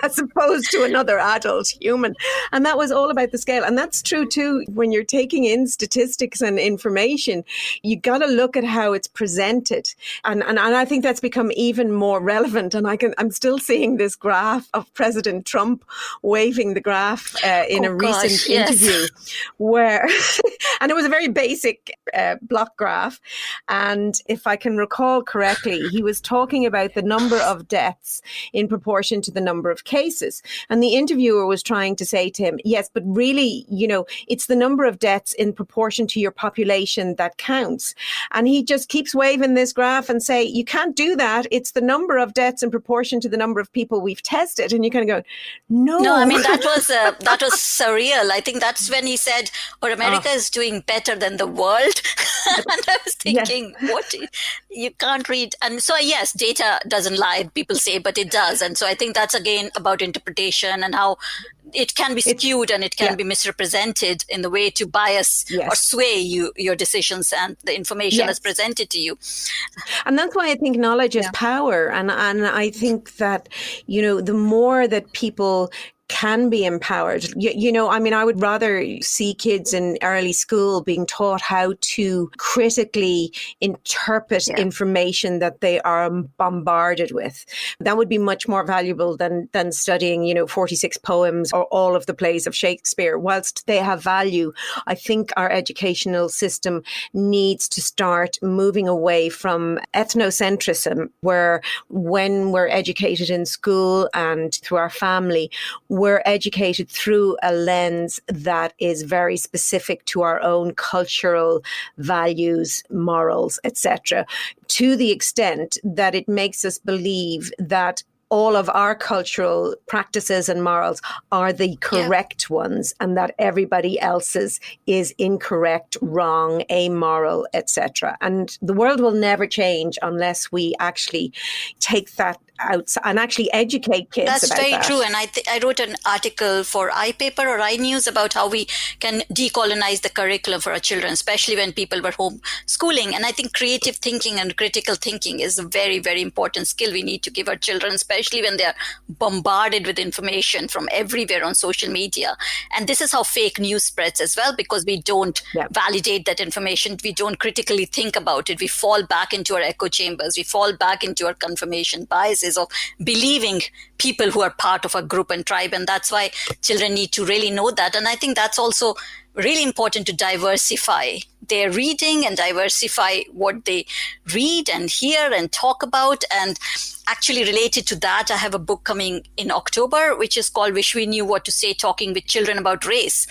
as opposed to another adult human. And that was all about the scale. And that's true too. When you're taking in statistics and information, you got to look at how it's presented. And I think that's become even more relevant. And I'm still seeing this graph of President Trump waving the graph in a recent interview where, and it was a very basic block graph. And if I can recall correctly, he was talking about the number of deaths in proportion to the number of cases. And the interviewer was trying to say to him, yes, but really, it's the number of deaths in proportion to your population that counts. And he just keeps waving this graph and say, you can't do that. It's the number of deaths in proportion to the number of people we've tested. And you kind of go, no. I mean, that was surreal. I think that's when he said, America is doing better than the world. And I was thinking, what? You can't read. And so, yes, data doesn't lie, people say, but it does. And so I think that's again about interpretation and how it can be skewed and it can be misrepresented in the way to bias or sway your decisions and the information that's presented to you. And that's why I think knowledge is power. And I think that, the more that people can be empowered. I would rather see kids in early school being taught how to critically interpret information that they are bombarded with. That would be much more valuable than studying, 46 poems or all of the plays of Shakespeare. Whilst they have value, I think our educational system needs to start moving away from ethnocentrism, where when we're educated in school and through our family, we're educated through a lens that is very specific to our own cultural values, morals, etc., to the extent that it makes us believe that all of our cultural practices and morals are the correct ones and that everybody else's is incorrect, wrong, amoral, etc. And the world will never change unless we actually take that out and actually educate kids about that. That's very true. And I wrote an article for iPaper or iNews about how we can decolonize the curriculum for our children, especially when people were homeschooling. And I think creative thinking and critical thinking is a very, very important skill we need to give our children, especially when they're bombarded with information from everywhere on social media. And this is how fake news spreads as well, because we don't validate that information. We don't critically think about it. We fall back into our echo chambers. We fall back into our confirmation biases of believing people who are part of a group and tribe. And that's why children need to really know that. And I think that's also really important to diversify their reading and diversify what they read and hear and talk about. And actually related to that, I have a book coming in October, which is called Wish We Knew What to Say, Talking with Children About Race,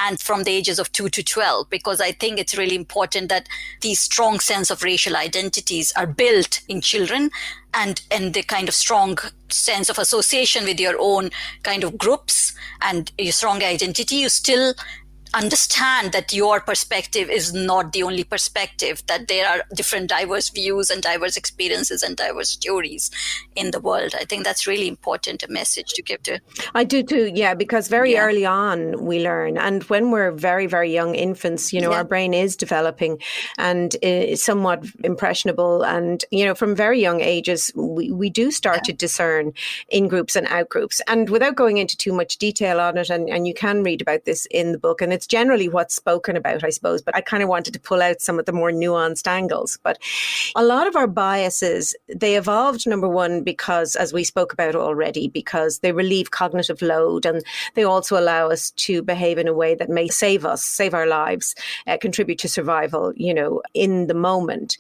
and from the ages of 2 to 12, because I think it's really important that these strong sense of racial identities are built in children, and the kind of strong sense of association with your own kind of groups and your strong identity. You still understand that your perspective is not the only perspective, that there are different diverse views and diverse experiences and diverse stories in the world. I think that's really important, a message to give to. I do too, because very early on we learn. And when we're very, very young infants, our brain is developing and is somewhat impressionable. And, from very young ages, we do start to discern in groups and out groups. And without going into too much detail on it, and you can read about this in the book, and it's it's generally what's spoken about, I suppose, but I kind of wanted to pull out some of the more nuanced angles. But a lot of our biases, they evolved, number one, because, as we spoke about already, because they relieve cognitive load, and they also allow us to behave in a way that may save us, save our lives, contribute to survival, in the moment.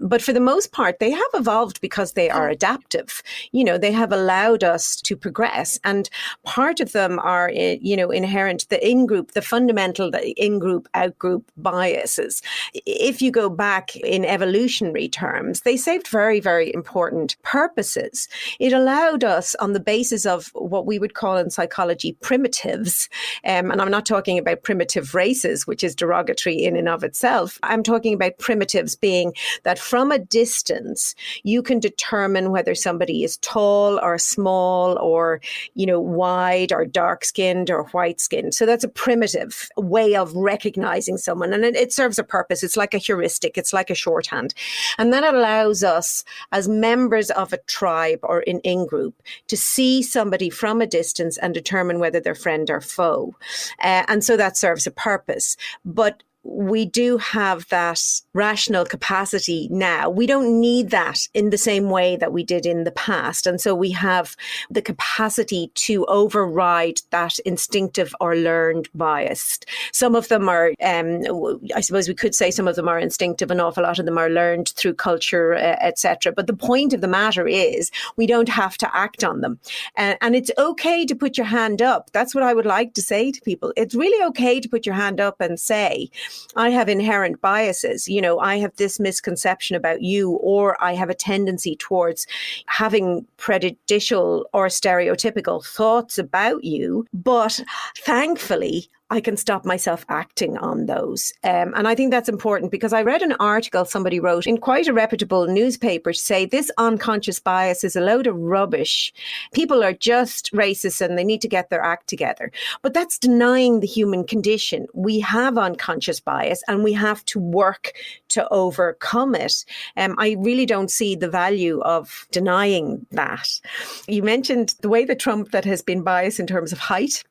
But for the most part, they have evolved because they are adaptive. They have allowed us to progress. And part of them are, inherent, the fundamental in-group, out-group biases. If you go back in evolutionary terms, they served very, very important purposes. It allowed us, on the basis of what we would call in psychology primitives, and I'm not talking about primitive races, which is derogatory in and of itself. I'm talking about primitives being that from a distance, you can determine whether somebody is tall or small or, wide or dark-skinned or white-skinned. So that's a primitive way of recognizing someone. And it serves a purpose. It's like a heuristic. It's like a shorthand. And that allows us as members of a tribe or an in-group to see somebody from a distance and determine whether they're friend or foe. And so that serves a purpose. But we do have that rational capacity now. We don't need that in the same way that we did in the past. And so we have the capacity to override that instinctive or learned bias. Some of them are, I suppose we could say some of them are instinctive, an awful lot of them are learned through culture, etc. But the point of the matter is we don't have to act on them. And it's okay to put your hand up. That's what I would like to say to people. It's really okay to put your hand up and say, I have inherent biases. I have this misconception about you, or I have a tendency towards having prejudicial or stereotypical thoughts about you. But thankfully, I can stop myself acting on those. And I think that's important because I read an article somebody wrote in quite a reputable newspaper to say this unconscious bias is a load of rubbish. People are just racist and they need to get their act together. But that's denying the human condition. We have unconscious bias and we have to work to overcome it. I really don't see the value of denying that. You mentioned the way that Trump that has been biased in terms of height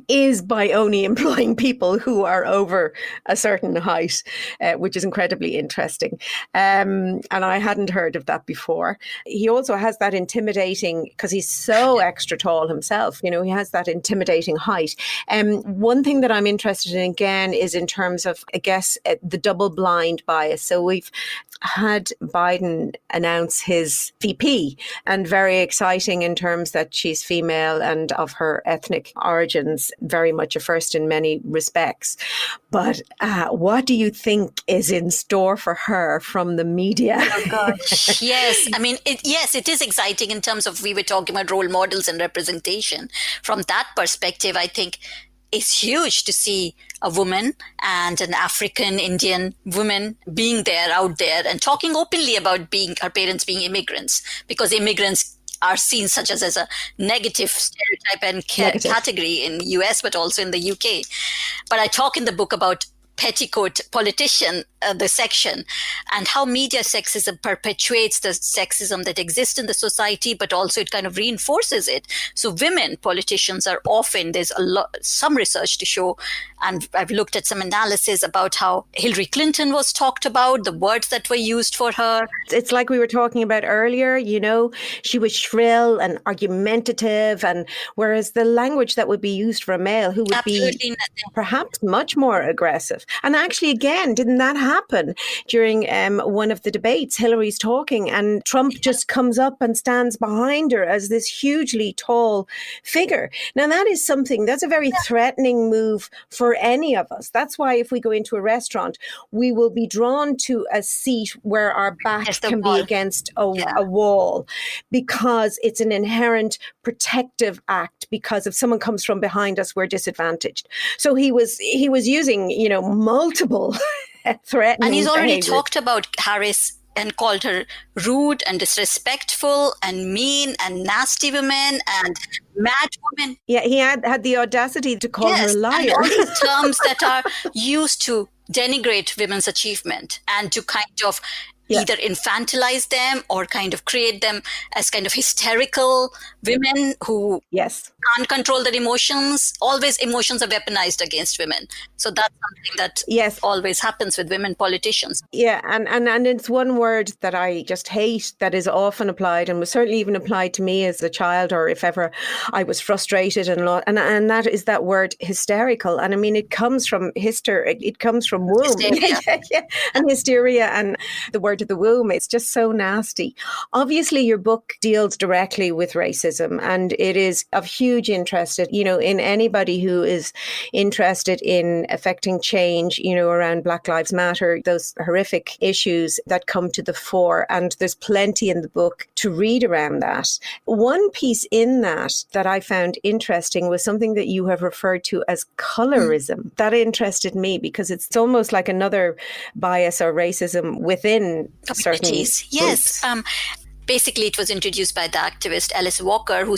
is by only employing people who are over a certain height, which is incredibly interesting. And I hadn't heard of that before. He also has that intimidating, because he's so extra tall himself, he has that intimidating height. One thing that I'm interested in again is in terms of, I guess, the double blind bias. So we've had Biden announce his VP, and very exciting in terms that she's female and of her ethnic origins, very much a first in many respects. But what do you think is in store for her from the media? Oh gosh, yes. I mean, it is exciting in terms of, we were talking about role models and representation. From that perspective, I think it's huge to see a woman and an African Indian woman being there, out there, and talking openly about her parents being immigrants, because immigrants are seen such as a negative stereotype and category in the US, but also in the UK. But I talk in the book about petticoat politician, the section, and how media sexism perpetuates the sexism that exists in the society, but also it kind of reinforces it. So women politicians are often, there's some research to show, and I've looked at some analysis about how Hillary Clinton was talked about, the words that were used for her. It's like we were talking about earlier, she was shrill and argumentative, and whereas the language that would be used for a male who would be perhaps much more aggressive. And actually, again, didn't that happen during one of the debates? Hillary's talking and Trump just comes up and stands behind her as this hugely tall figure. Now, that's a very threatening move for any of us. That's why if we go into a restaurant, we will be drawn to a seat where our back can be against a wall, because it's an inherent protective act, because if someone comes from behind us, we're disadvantaged. So he was using, multiple threatening And he's already behaviors. talked about Harris and called her rude and disrespectful and mean and nasty women and mad women. Yeah, he had the audacity to call her a liar. And all these terms that are used to denigrate women's achievement and to kind of either infantilize them or kind of create them as kind of hysterical women who Yes. can't control their emotions. Always emotions are weaponized against women. So that's something that Yes. always happens with women politicians. Yeah, and it's one word that I just hate that is often applied and was certainly even applied to me as a child, or if ever I was frustrated and that is that word hysterical. And I mean, it comes from it comes from womb. Hysteria. Yeah. And hysteria and the word of the womb. It's just so nasty. Obviously, your book deals directly with racism, and it is of huge interest, in anybody who is interested in affecting change, around Black Lives Matter, those horrific issues that come to the fore. And there's plenty in the book to read around that. One piece in that I found interesting was something that you have referred to as colorism. That interested me because it's almost like another bias or racism within certain communities. Yes. Basically, it was introduced by the activist Alice Walker, who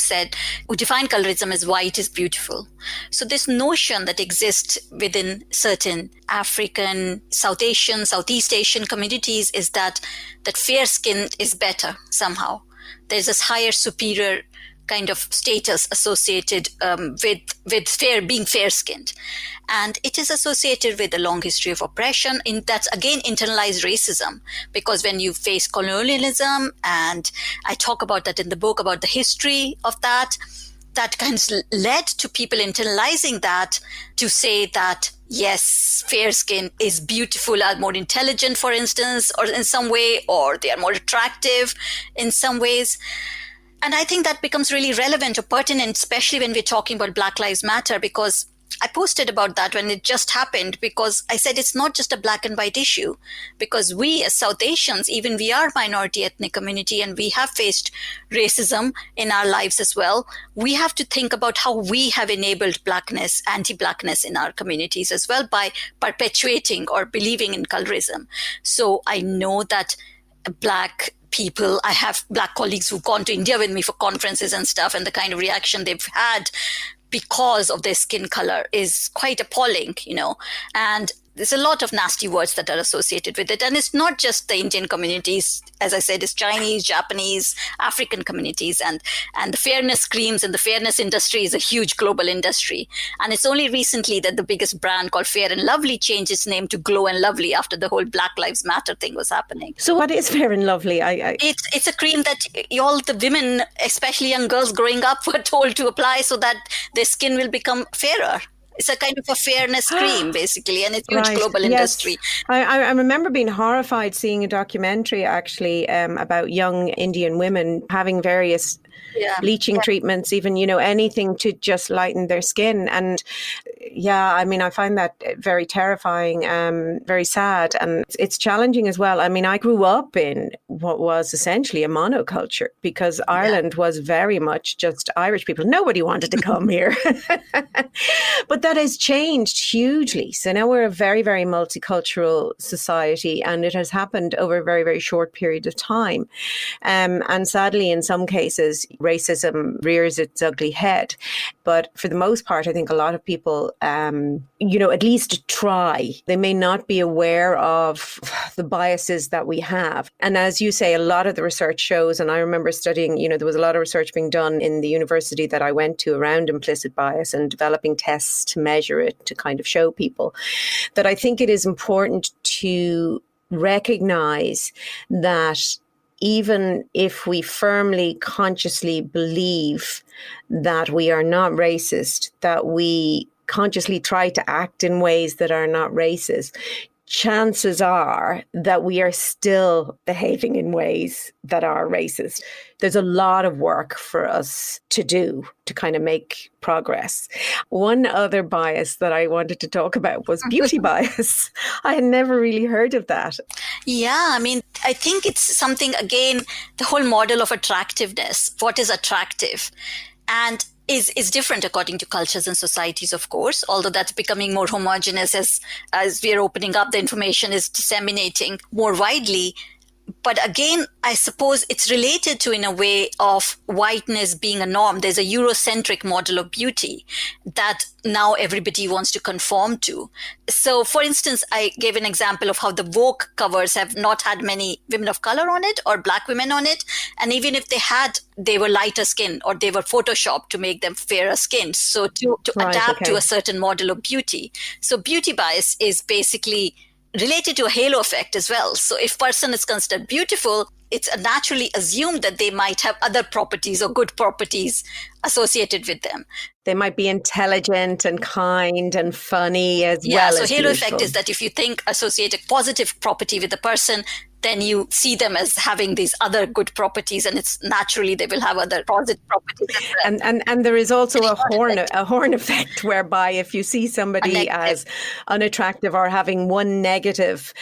defined colorism as white is beautiful. So this notion that exists within certain African, South Asian, Southeast Asian communities is that fair skin is better somehow. There's this higher, superior kind of status associated with being fair-skinned. And it is associated with a long history of oppression. That's, again, internalized racism. Because when you face colonialism, and I talk about that in the book, about the history of that kind of led to people internalizing that to say that, yes, fair skin is beautiful, are more intelligent, for instance, or in some way, or they are more attractive in some ways. And I think that becomes really relevant or pertinent, especially when we're talking about Black Lives Matter, because I posted about that when it just happened, because I said it's not just a black and white issue, because we as South Asians, even we are minority ethnic community and we have faced racism in our lives as well. We have to think about how we have enabled blackness, anti-blackness in our communities as well by perpetuating or believing in colorism. So I know that black people, I have black colleagues who've gone to India with me for conferences and stuff, and the kind of reaction they've had because of their skin color is quite appalling, and there's a lot of nasty words that are associated with it. And it's not just the Indian communities, as I said, it's Chinese, Japanese, African communities, and the fairness screams, and the fairness industry is a huge global industry. And it's only recently that the biggest brand called Fair and Lovely changed its name to Glow and Lovely after the whole Black Lives Matter thing was happening. So what is Fair and Lovely? It's a cream that all the women, especially young girls growing up, were told to apply so that their skin will become fairer. It's a kind of a fairness cream, basically, and it's a huge global industry. I remember being horrified seeing a documentary, actually, about young Indian women having various bleaching treatments, even, anything to just lighten their skin. And I find that very terrifying, very sad. And it's challenging as well. I grew up in what was essentially a monoculture, because Ireland was very much just Irish people. Nobody wanted to come here. But that has changed hugely. So now we're a very, very multicultural society, and it has happened over a very, very short period of time. And sadly, in some cases, racism rears its ugly head. But for the most part, I think a lot of people, at least try. They may not be aware of the biases that we have. And as you say, a lot of the research shows, and I remember studying, there was a lot of research being done in the university that I went to around implicit bias and developing tests to measure it, to kind of show people that I think it is important to recognize that even if we firmly, consciously believe that we are not racist, that we consciously try to act in ways that are not racist, chances are that we are still behaving in ways that are racist. There's a lot of work for us to do to kind of make progress. One other bias that I wanted to talk about was beauty bias. I had never really heard of that. Yeah, I think it's something, again, the whole model of attractiveness, what is attractive, and is different according to cultures and societies, of course, although that's becoming more homogenous as we are opening up, the information is disseminating more widely. But again, I suppose it's related to, in a way, of whiteness being a norm. There's a Eurocentric model of beauty that now everybody wants to conform to. So, for instance, I gave an example of how the Vogue covers have not had many women of color on it or black women on it. And even if they had, they were lighter skin or they were photoshopped to make them fairer skinned. So to adapt to a certain model of beauty. So beauty bias is basically related to a halo effect as well. So if person is considered beautiful, it's naturally assumed that they might have other properties or good properties associated with them. They might be intelligent and kind and funny as well. Yeah, so as halo beautiful. effect is that if you associate a positive property with a person, then you see them as having these other good properties, and it's naturally they will have other positive properties as well. And there is also a horn effect, whereby if you see somebody as unattractive or having one negative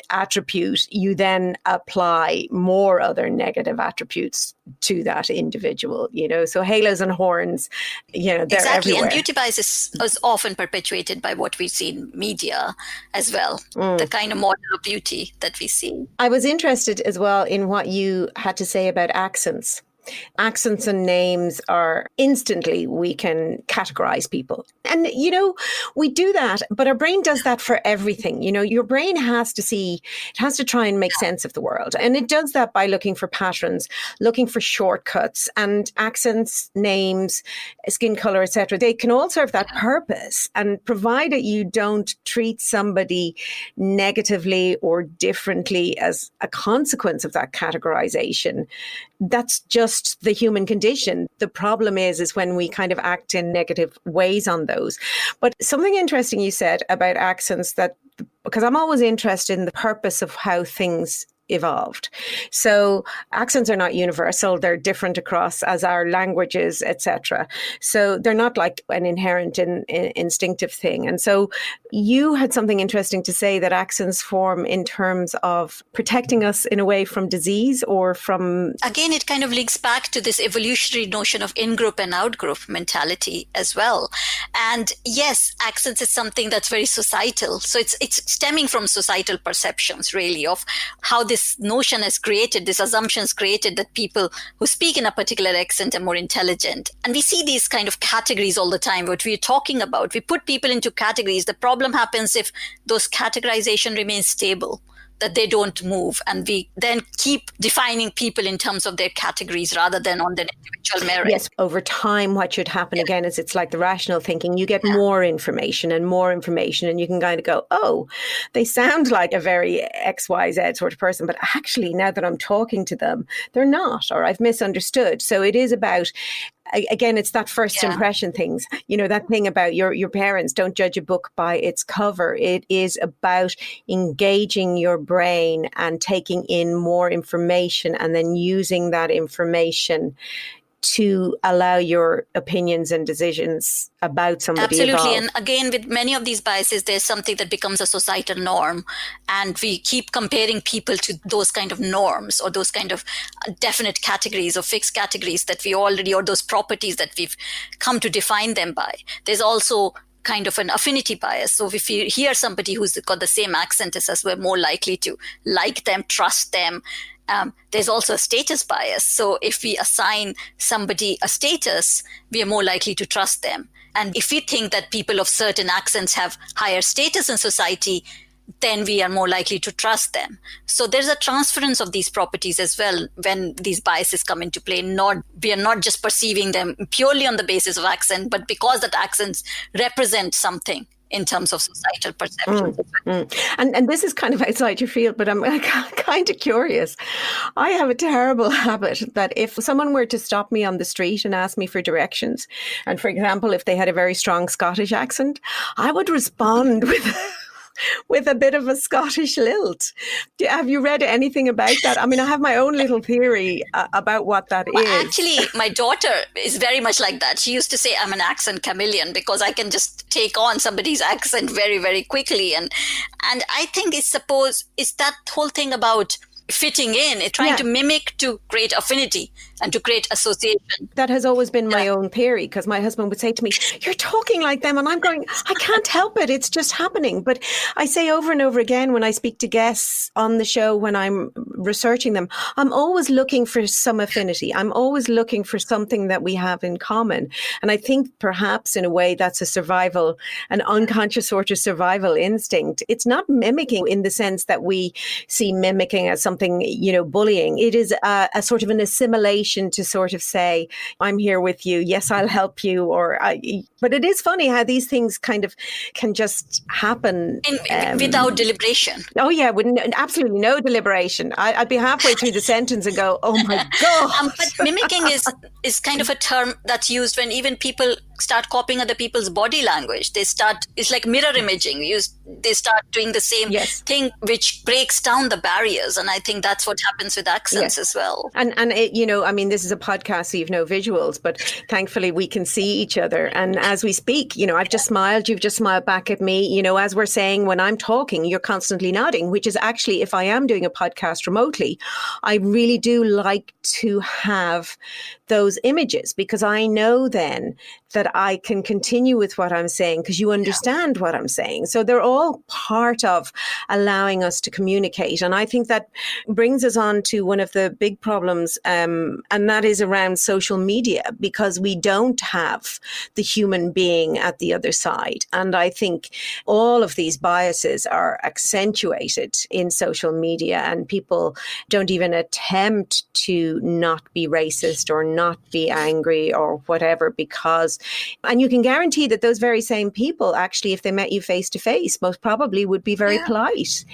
attribute, you then apply more other negative attributes to that individual, so halos and horns, they're exactly everywhere. And beauty bias is often perpetuated by what we see in media as well, the kind of model of beauty that we see. I was interested as well in what you had to say about accents. Accents and names are instantly, we can categorize people. And, we do that, but our brain does that for everything. Your brain has to try and make sense of the world. And it does that by looking for patterns, looking for shortcuts, and accents, names, skin color, etc. They can all serve that purpose. And provided you don't treat somebody negatively or differently as a consequence of that categorization, that's just the human condition. The problem is when we kind of act in negative ways on those. But something interesting you said about accents, because I'm always interested in the purpose of how things evolved. So accents are not universal. They're different across as our languages, etc. So they're not like an inherent instinctive thing. And so you had something interesting to say, that accents form in terms of protecting us in a way from disease or from... Again, it kind of links back to this evolutionary notion of in-group and out-group mentality as well. And yes, accents is something that's very societal. So it's stemming from societal perceptions, really, of how this notion is created, this assumption is created that people who speak in a particular accent are more intelligent. And we see these kind of categories all the time, what we're talking about. We put people into categories. The problem happens if those categorization remains stable, that they don't move. And we then keep defining people in terms of their categories rather than on their individual merit. Yes, over time, what should happen again is it's like the rational thinking. You get more information, and you can kind of go, oh, they sound like a very XYZ sort of person, but actually now that I'm talking to them, they're not, or I've misunderstood. So it is about, again, it's that first impression things, that thing about your parents, don't judge a book by its cover. It is about engaging your brain and taking in more information and then using that information to allow your opinions and decisions about somebody. Absolutely. Evolve. And again, with many of these biases, there's something that becomes a societal norm. And we keep comparing people to those kind of norms or those kind of definite categories or fixed categories that we already, or those properties that we've come to define them by. There's also kind of an affinity bias. So if you hear somebody who's got the same accent as us, we're more likely to like them, trust them. There's also a status bias. So if we assign somebody a status, we are more likely to trust them. And if we think that people of certain accents have higher status in society, then we are more likely to trust them. So there's a transference of these properties as well when these biases come into play. We are not just perceiving them purely on the basis of accent, but because that accents represent something in terms of societal perceptions. And this is kind of outside your field, but I'm kind of curious. I have a terrible habit that if someone were to stop me on the street and ask me for directions, and for example, if they had a very strong Scottish accent, I would respond with a bit of a Scottish lilt. Have you read anything about that? I mean, I have my own little theory about what that is. Actually, my daughter is very much like that. She used to say I'm an accent chameleon because I can just take on somebody's accent very, very quickly. And I think it's that whole thing about fitting in, trying to mimic to create affinity and to create association. That has always been my own theory, because my husband would say to me, you're talking like them. And I'm going, I can't help it. It's just happening. But I say over and over again, when I speak to guests on the show, when I'm researching them, I'm always looking for some affinity. I'm always looking for something that we have in common. And I think perhaps in a way that's an unconscious sort of survival instinct. It's not mimicking in the sense that we see mimicking as something, bullying. It is a sort of an assimilation to sort of say, I'm here with you. Yes, I'll help you. But it is funny how these things kind of can just happen. Without deliberation. Oh, yeah, with absolutely no deliberation. I'd be halfway through the sentence and go, oh my God. But mimicking is kind of a term that's used when even people start copying other people's body language. It's like mirror imaging. They start doing the same thing, which breaks down the barriers. And I think that's what happens with accents as well. And this is a podcast, so you've no visuals, but thankfully we can see each other. And as we speak, I've just smiled, you've just smiled back at me. As we're saying, when I'm talking, you're constantly nodding, which is actually, if I am doing a podcast remotely, I really do like to have those images, because I know then that I can continue with what I'm saying because you understand what I'm saying. So they're all part of allowing us to communicate. And I think that brings us on to one of the big problems, and that is around social media, because we don't have the human being at the other side. And I think all of these biases are accentuated in social media, and people don't even attempt to not be racist or not be angry or whatever, and you can guarantee that those very same people, actually, if they met you face to face, most probably would be very polite.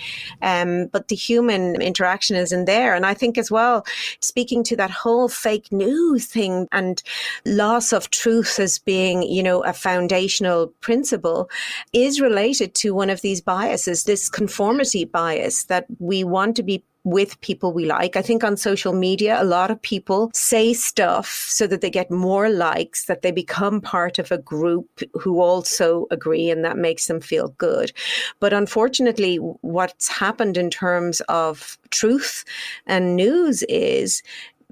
But the human interaction isn't there. And I think as well, speaking to that whole fake news thing and loss of truth as being, a foundational principle, is related to one of these biases, this conformity bias, that we want to be with people we like. I think on social media, a lot of people say stuff so that they get more likes, that they become part of a group who also agree, and that makes them feel good. But unfortunately, what's happened in terms of truth and news is,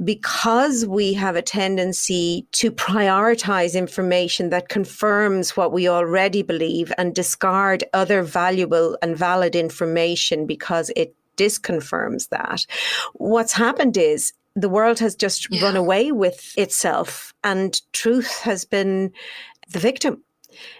because we have a tendency to prioritize information that confirms what we already believe and discard other valuable and valid information because it disconfirms that, what's happened is the world has just run away with itself, and truth has been the victim.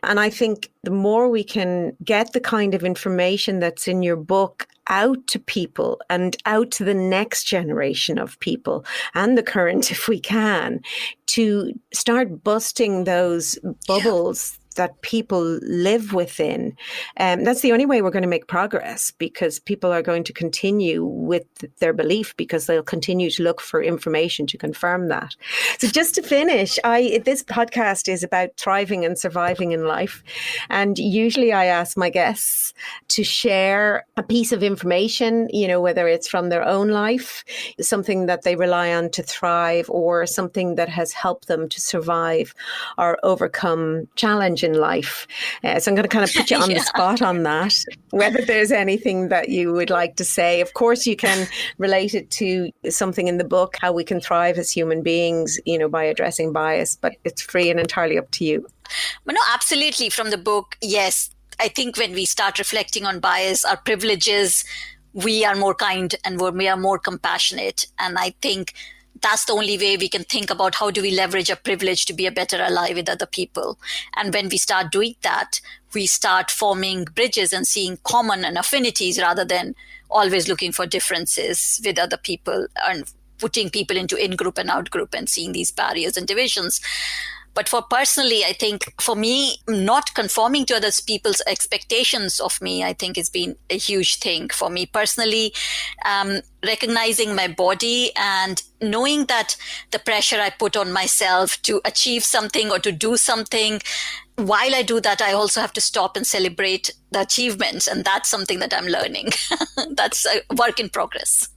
And I think the more we can get the kind of information that's in your book out to people and out to the next generation of people and the current, if we can, to start busting those bubbles that people live within. That's the only way we're going to make progress, because people are going to continue with their belief, because they'll continue to look for information to confirm that. So just to finish, this podcast is about thriving and surviving in life. And usually I ask my guests to share a piece of information, whether it's from their own life, something that they rely on to thrive, or something that has helped them to survive or overcome challenge in life. So I'm going to kind of put you on the spot on that, whether there's anything that you would like to say. Of course, you can relate it to something in the book, how we can thrive as human beings, by addressing bias, but it's free and entirely up to you. Well, no, absolutely. From the book, yes. I think when we start reflecting on bias, our privileges, we are more kind and we are more compassionate. And I think that's the only way we can think about how do we leverage our privilege to be a better ally with other people. And when we start doing that, we start forming bridges and seeing common and affinities rather than always looking for differences with other people and putting people into in-group and out-group and seeing these barriers and divisions. But personally, I think for me, not conforming to other people's expectations of me, I think has been a huge thing for me personally. Recognizing my body and knowing that the pressure I put on myself to achieve something or to do something, while I do that, I also have to stop and celebrate the achievements. And that's something that I'm learning. That's a work in progress.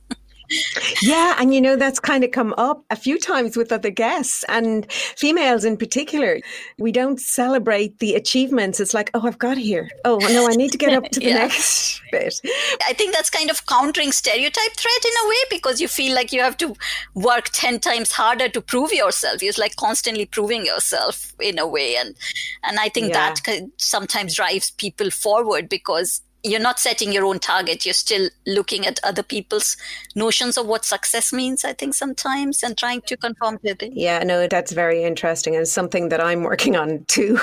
Yeah, and that's kind of come up a few times with other guests and females in particular. We don't celebrate the achievements. It's like, oh, I've got here. Oh, no, I need to get up to the next bit. I think that's kind of countering stereotype threat in a way, because you feel like you have to work 10 times harder to prove yourself. It's like constantly proving yourself in a way. And I think that sometimes drives people forward, because you're not setting your own target. You're still looking at other people's notions of what success means, I think, sometimes, and trying to conform to it. Yeah, no, that's very interesting, and something that I'm working on too.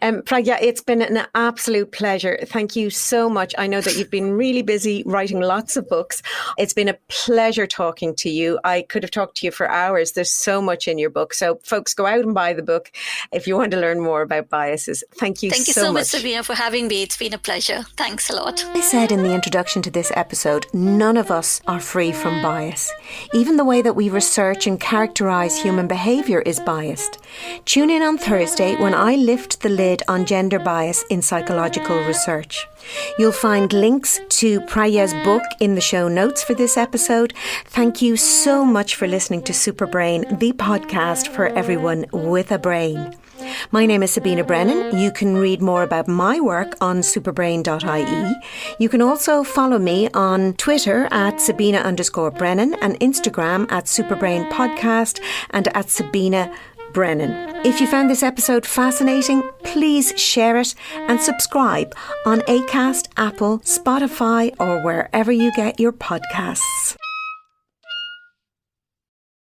Pragya, it's been an absolute pleasure. Thank you so much. I know that you've been really busy writing lots of books. It's been a pleasure talking to you. I could have talked to you for hours. There's so much in your book. So folks, go out and buy the book if you want to learn more about biases. Thank you so much. Thank you so much, Sabina, for having me. It's been a pleasure. Thanks a lot. I said in the introduction to this episode, none of us are free from bias. Even the way that we research and characterise human behaviour is biased. Tune in on Thursday when I lift the lid on gender bias in psychological research. You'll find links to Pragya's book in the show notes for this episode. Thank you so much for listening to Superbrain, the podcast for everyone with a brain. My name is Sabina Brennan. You can read more about my work on superbrain.ie. You can also follow me on Twitter at Sabina_Brennan and Instagram at Superbrain Podcast and at Sabina Brennan. If you found this episode fascinating, please share it and subscribe on Acast, Apple, Spotify, or wherever you get your podcasts.